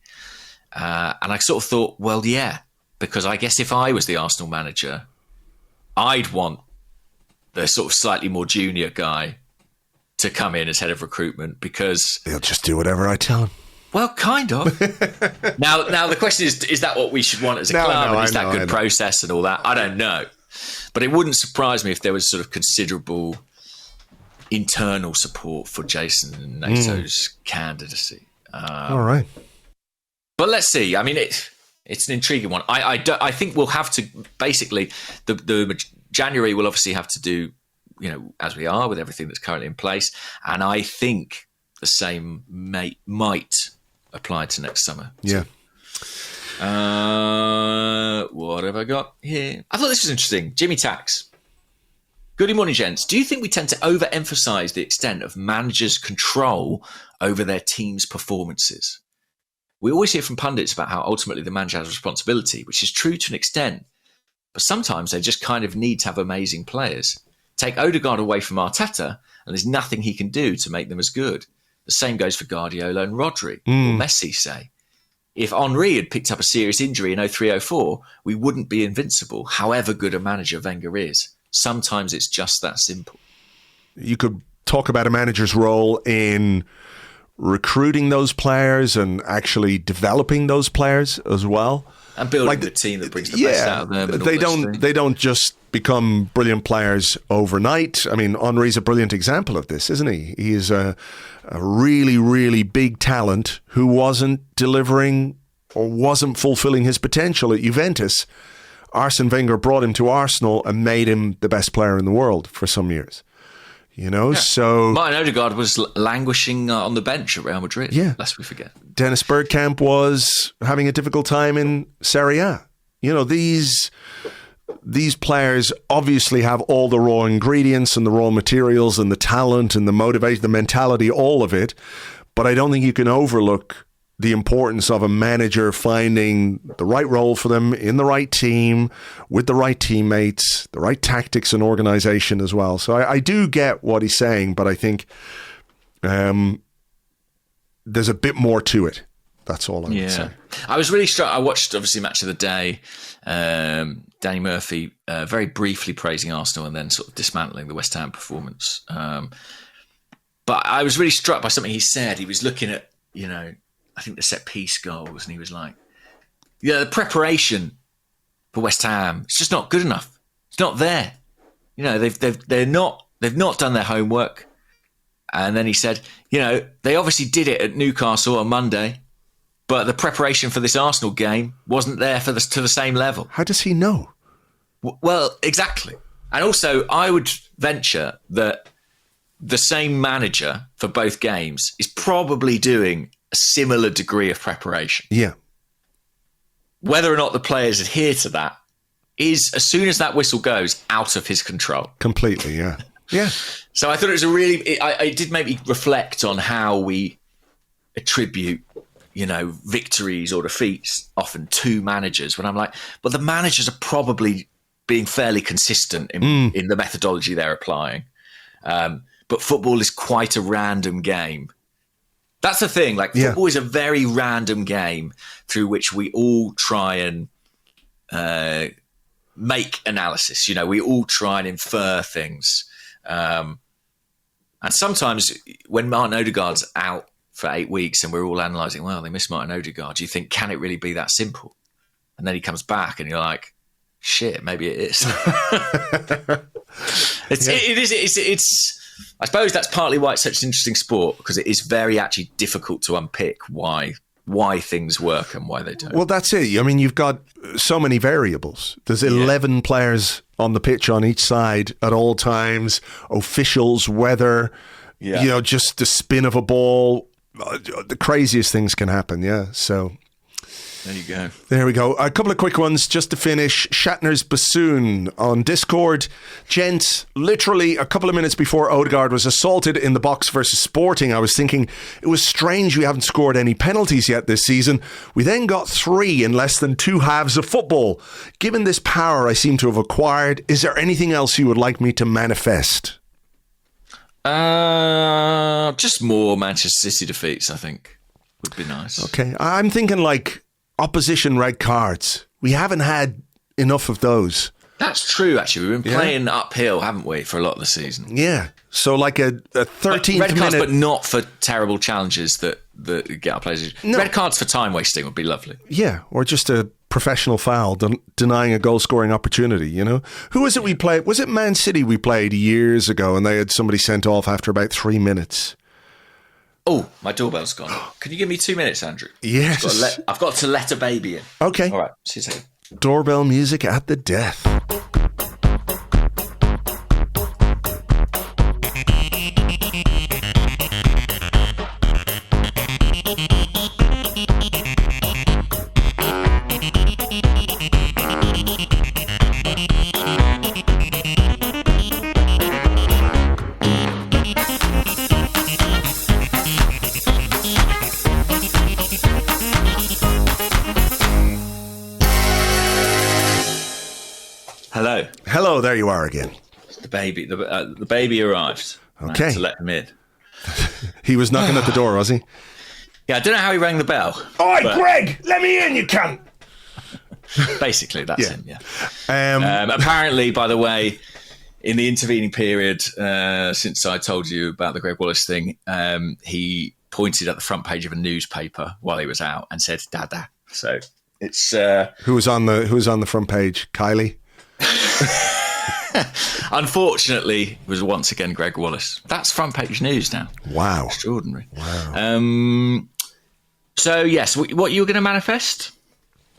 And I sort of thought, well, yeah, because I guess if I was the Arsenal manager, I'd want the sort of slightly more junior guy to come in as head of recruitment, because he'll just do whatever I tell him. Well, kind of. Now the question is that what we should want as a club? And is that good process and all that? I don't know. But it wouldn't surprise me if there was sort of considerable internal support for Jason Nato's candidacy. All right. But let's see. I mean, it's an intriguing one. I think we'll have to, basically, the January will obviously have to do, as we are with everything that's currently in place. And I think the same might apply to next summer. Yeah. What have I got here? I thought this was interesting. Jimmy Tax. Good morning, gents. Do you think we tend to overemphasise the extent of managers' control over their team's performances? We always hear from pundits about how ultimately the manager has responsibility, which is true to an extent. But sometimes they just kind of need to have amazing players. Take Odegaard away from Arteta, and there's nothing he can do to make them as good. The same goes for Guardiola and Rodri, or Messi, say. If Henry had picked up a serious injury in 03-04, we wouldn't be invincible, however good a manager Wenger is. Sometimes it's just that simple. You could talk about a manager's role in recruiting those players and actually developing those players as well. And building the team that brings the best out of them. And they don't just become brilliant players overnight. I mean, Henry's a brilliant example of this, isn't he? He is a really, really big talent who wasn't delivering or wasn't fulfilling his potential at Juventus. Arsene Wenger brought him to Arsenal and made him the best player in the world for some years. So Martin Odegaard was languishing on the bench at Real Madrid, lest we forget. Dennis Bergkamp was having a difficult time in Serie A. These players obviously have all the raw ingredients and the raw materials and the talent and the motivation, the mentality, all of it. But I don't think you can overlook the importance of a manager finding the right role for them in the right team, with the right teammates, the right tactics and organization as well. So I do get what he's saying, but I think there's a bit more to it. That's all I would say. I was really struck. I watched, obviously, Match of the Day. Danny Murphy very briefly praising Arsenal and then sort of dismantling the West Ham performance. But I was really struck by something he said. He was looking at, I think the set piece goals, and he was like, the preparation for West Ham, it's just not good enough. It's not there. They've not done their homework. And then he said, they obviously did it at Newcastle on Monday, but the preparation for this Arsenal game wasn't there to the same level. How does he know? Well, exactly. And also, I would venture that the same manager for both games is probably doing a similar degree of preparation. Yeah. Whether or not the players adhere to that is, as soon as that whistle goes, out of his control. Completely, yeah. Yeah. So I thought it was it did make me reflect on how we attribute, victories or defeats often to managers, when I'm like, but the managers are probably being fairly consistent in the methodology they're applying. But football is quite a random game. That's the thing. Like, football is a very random game through which we all try and make analysis. We all try and infer things. And sometimes when Martin Odegaard's out for 8 weeks and we're all analysing, well, they missed Martin Odegaard, you think, can it really be that simple? And then he comes back and you're like, shit, maybe it is. It's I suppose that's partly why it's such an interesting sport, because it is very actually difficult to unpick why things work and why they don't. Well, that's it. I mean, you've got so many variables. There's 11 players on the pitch on each side at all times, officials, weather, just the spin of a ball. The craziest things can happen, So There you go. There we go. A couple of quick ones just to finish. Shatner's Bassoon on Discord. Gents, literally a couple of minutes before Odegaard was assaulted in the box versus Sporting, I was thinking it was strange we haven't scored any penalties yet this season. We then got 3 in less than 2 halves of football. Given this power I seem to have acquired, is there anything else you would like me to manifest? Just more Manchester City defeats, I think, would be nice. Okay. I'm thinking like opposition red cards. We haven't had enough of those. That's true, actually. We've been playing uphill, haven't we, for a lot of the season? Yeah. So like a 13th red cards, minute... but not for terrible challenges that get our players. No. Red cards for time wasting would be lovely. Yeah, or just a professional foul denying a goal-scoring opportunity, you know? Who was it we played? Was it Man City we played years ago and they had somebody sent off after about 3 minutes? Oh, my doorbell's gone. Can you give me 2 minutes, Andrew? Yes. I've got to let a baby in. Okay. All right, see you soon. Doorbell music at the death. Hello, there you are again. The baby arrived. Okay. I had to let him in. He was knocking at the door, was he? Yeah, I don't know how he rang the bell. Oi, Greg, let me in, you cunt! Basically, that's him, yeah. Apparently, by the way, in the intervening period, since I told you about the Greg Wallace thing, he pointed at the front page of a newspaper while he was out and said, Dada. So it's... Who was on the front page? Kylie? Unfortunately, it was once again Greg Wallace. That's front page news now. Wow. Extraordinary. Wow. So, yes, what you were going to manifest?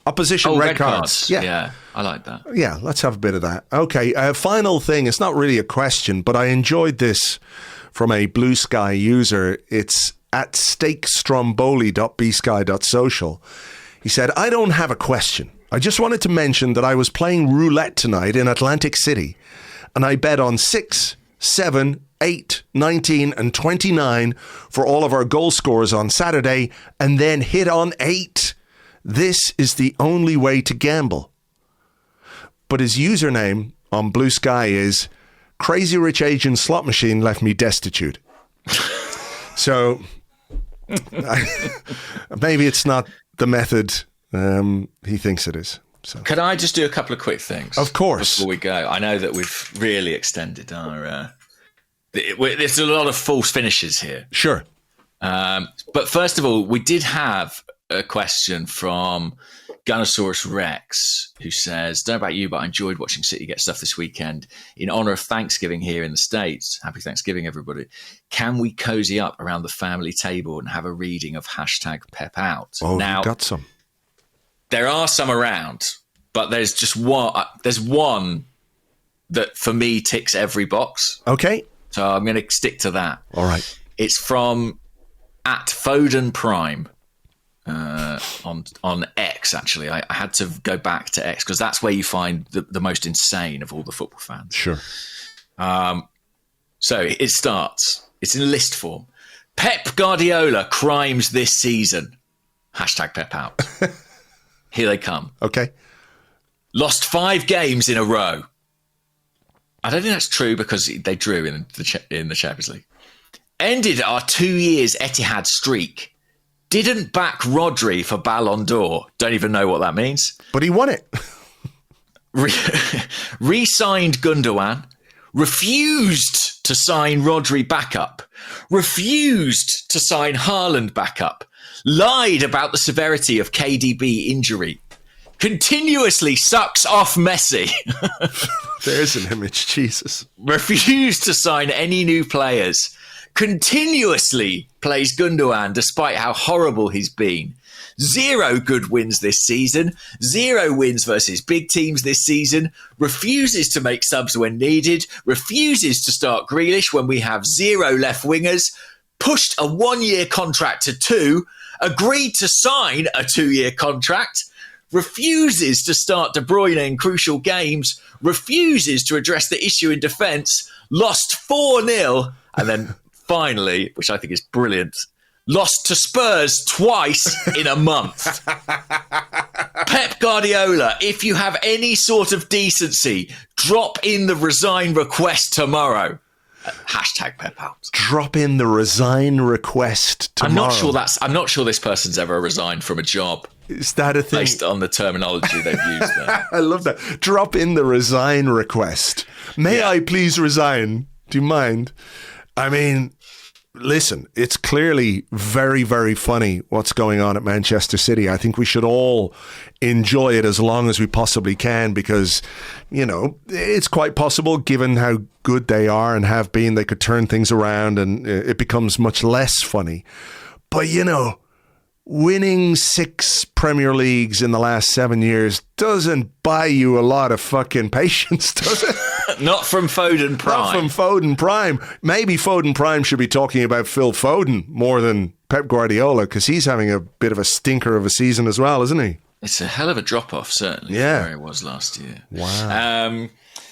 Opposition red cards. Yeah, I like that. Yeah, let's have a bit of that. Okay, final thing. It's not really a question, but I enjoyed this from a Blue Sky user. It's at stakestromboli.bsky.social. He said, I don't have a question. I just wanted to mention that I was playing roulette tonight in Atlantic City, and I bet on 6, 7, 8, 19 and 29 for all of our goal scorers on Saturday, and then hit on 8. This is the only way to gamble. But his username on Blue Sky is Crazy Rich Asian Slot Machine left me destitute. So maybe it's not the method he thinks it is. So. Can I just do a couple of quick things? Of course. Before we go, I know that we've really extended our... there's a lot of false finishes here. Sure. But first of all, we did have a question from Gunnosaurus Rex, who says, don't know about you, but I enjoyed watching City get stuff this weekend. In honour of Thanksgiving here in the States, happy Thanksgiving, everybody. Can we cozy up around the family table and have a reading of #PepOut? Oh, now, you got some. There are some around, but there's just one. There's one that for me ticks every box. Okay. So I'm going to stick to that. All right. It's from @Foden Prime on X. Actually, I had to go back to X because that's where you find the most insane of all the football fans. Sure. So it starts. It's in list form. Pep Guardiola crimes this season. #PepOut. Here they come. Okay. Lost 5 games in a row. I don't think that's true because they drew in the Champions League. Ended our 2 years Etihad streak. Didn't back Rodri for Ballon d'Or. Don't even know what that means. But he won it. Re-signed Gundogan. Refused to sign Rodri backup. Refused to sign Haaland backup. Lied about the severity of KDB injury. Continuously sucks off Messi. There's an image, Jesus. Refused to sign any new players. Continuously plays Gundogan despite how horrible he's been. 0 good wins this season. 0 wins versus big teams this season. Refuses to make subs when needed. Refuses to start Grealish when we have 0 left wingers. Pushed a 1-year contract to 2. agreed to sign a 2-year contract, refuses to start De Bruyne in crucial games, refuses to address the issue in defence, lost 4-0, and then finally, which I think is brilliant, lost to Spurs twice in a month. Pep Guardiola, if you have any sort of decency, drop in the resign request tomorrow. Hashtag Pep out. Drop in the resign request tomorrow. I'm not sure this person's ever resigned from a job. Is that a thing? Based on the terminology they've used there. I love that. Drop in the resign request. May I please resign? Do you mind? I mean, listen, it's clearly very, very funny what's going on at Manchester City. I think we should all enjoy it as long as we possibly can because, you know, it's quite possible, given how good they are and have been, they could turn things around and it becomes much less funny. But, you know, winning 6 Premier Leagues in the last 7 years doesn't buy you a lot of fucking patience, does it? Not from Foden Prime. Not from Foden Prime. Maybe Foden Prime should be talking about Phil Foden more than Pep Guardiola because he's having a bit of a stinker of a season as well, isn't he? It's a hell of a drop-off, certainly, from where it was last year. Wow.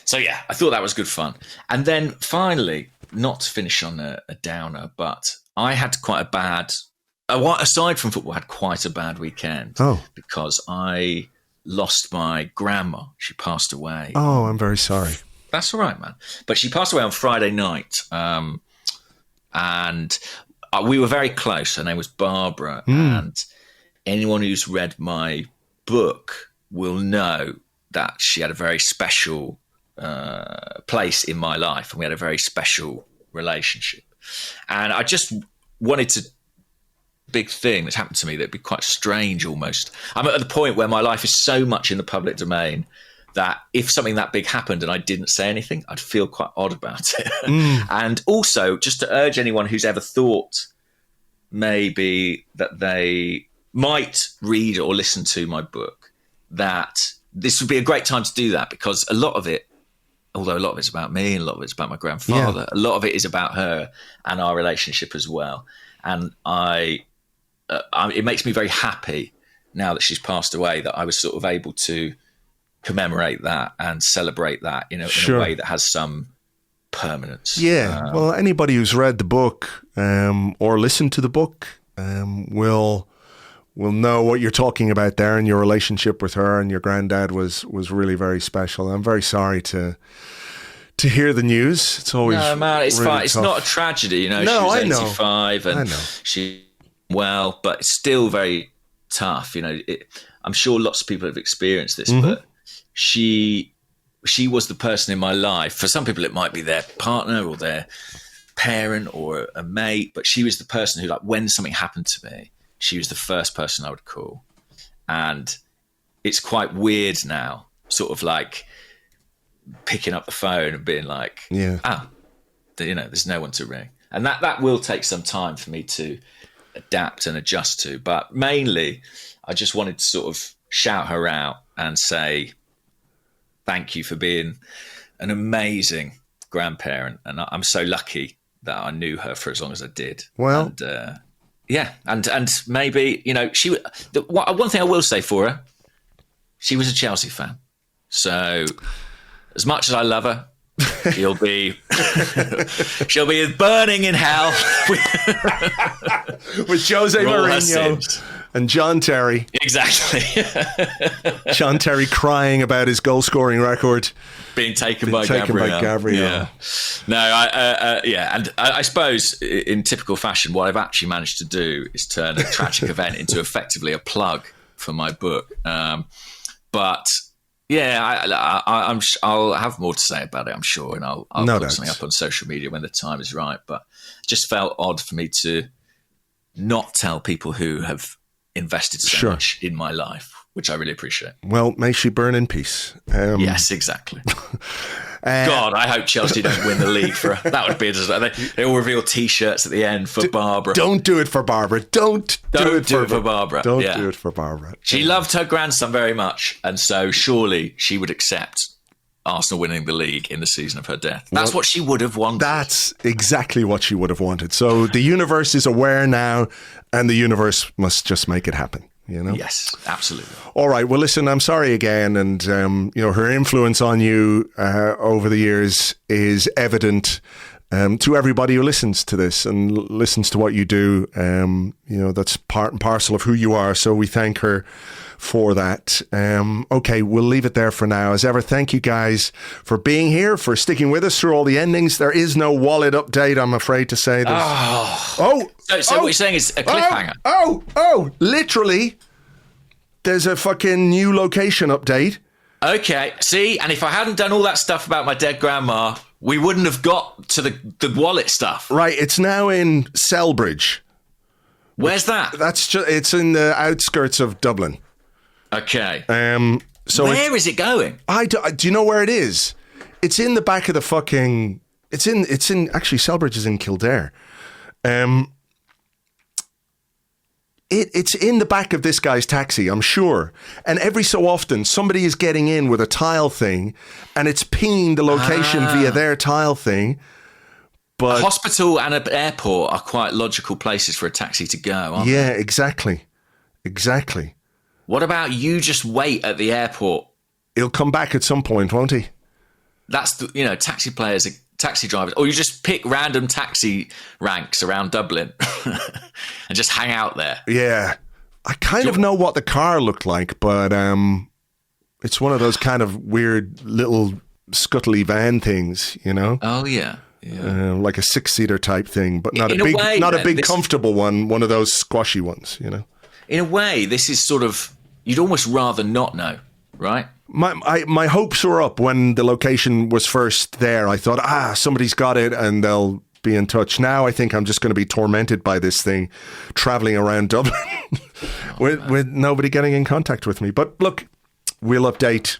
So, yeah, I thought that was good fun. And then finally, not to finish on a downer, but I had quite a bad... aside from football, I had quite a bad weekend because I lost my grandma. She passed away. Oh, I'm very sorry. That's all right, man. But she passed away on Friday night. And we were very close. Her name was Barbara. And anyone who's read my book will know that she had a very special place in my life. And we had a very special relationship. And I just wanted to... big thing that's happened to me that'd be quite strange almost. I'm at the point where my life is so much in the public domain that if something that big happened and I didn't say anything, I'd feel quite odd about it. And also, just to urge anyone who's ever thought maybe that they might read or listen to my book, that this would be a great time to do that because a lot of it, although a lot of it's about me and a lot of it's about my grandfather, a lot of it is about her and our relationship as well. And it makes me very happy now that she's passed away that I was sort of able to commemorate that and celebrate that, you know, in a way that has some permanence. Yeah. Well, anybody who's read the book or listened to the book will know what you're talking about there, and your relationship with her and your granddad was really very special. I'm very sorry to hear the news. It's always it's really fine. It's tough. not a tragedy, you know. No, she was I know. 85 and I know. she well, but it's still very tough. You know, I'm sure lots of people have experienced this, but she was the person in my life. For some people, it might be their partner or their parent or a mate, but she was the person who, like, when something happened to me, she was the first person I would call. And it's quite weird now, sort of like picking up the phone and being like, you know, there's no one to ring. And that will take some time for me to adapt and adjust to. But mainly, I just wanted to sort of shout her out and say thank you for being an amazing grandparent. And I'm so lucky that I knew her for as long as I did. Well, and and maybe, you know, one thing I will say for her, she was a Chelsea fan. So as much as I love her, she'll be burning in hell with Jose Mourinho and John Terry. Exactly. John Terry crying about his goal scoring record being taken by Gabriel. Yeah. No, and I suppose in typical fashion, what I've actually managed to do is turn a tragic event into effectively a plug for my book. But yeah, I'll have more to say about it, I'm sure, and I'll put something up on social media when the time is right. But it just felt odd for me to not tell people who have invested so much in my life, which I really appreciate. Well, may she burn in peace. Yes, exactly. God, I hope Chelsea don't win the league. That would be a disaster. They all reveal T-shirts at the end for Barbara. Don't do it for Barbara. Don't do it for Barbara. Don't do it for Barbara. She loved her grandson very much, and so surely she would accept Arsenal winning the league in the season of her death. That's what she would have wanted. That's exactly what she would have wanted. So the universe is aware now, and the universe must just make it happen. You know? Yes, absolutely. All right. Well, listen, I'm sorry again. And, her influence on you over the years is evident to everybody who listens to this and listens to what you do. That's part and parcel of who you are. So we thank her for that. Okay, we'll leave it there for now. As ever, thank you guys for being here, for sticking with us through all the endings. There is no wallet update, I'm afraid to say. So what you're saying is a cliffhanger? Literally, there's a fucking new location update. Okay, see, and if I hadn't done all that stuff about my dead grandma, we wouldn't have got to the wallet stuff. Right, it's now in Selbridge. Where's that? It's in the outskirts of Dublin. Okay. So where is it going? Do you know where it is? It's in the back of the fucking. It's in actually Selbridge is in Kildare. It's in the back of this guy's taxi, I'm sure. And every so often, somebody is getting in with a tile thing, and it's pinging the location via their tile thing. But a hospital and an airport are quite logical places for a taxi to go, aren't they? Yeah, exactly. What about you just wait at the airport? He'll come back at some point, won't he? That's taxi players, taxi drivers, or you just pick random taxi ranks around Dublin and just hang out there. Yeah, I kind of know what the car looked like, but it's one of those kind of weird little scuttly van things, you know? Oh yeah. Like a 6-seater type thing, but not a big comfortable one. One of those squashy ones, you know. In a way, this is sort of, you'd almost rather not know, right? My hopes were up when the location was first there. I thought, somebody's got it and they'll be in touch. Now I think I'm just going to be tormented by this thing, traveling around Dublin with nobody getting in contact with me. But look, we'll update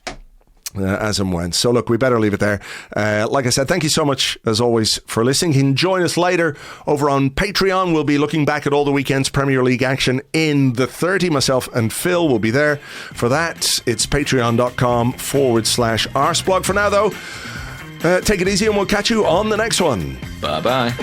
as and when. So look, we better leave it there. Like I said, thank you so much as always for listening. You can join us later over on Patreon. We'll be looking back at all the weekend's Premier League action in the 30. Myself and Phil will be there for that. It's patreon.com/Arseblog. For now though, take it easy and we'll catch you on the next one. Bye bye.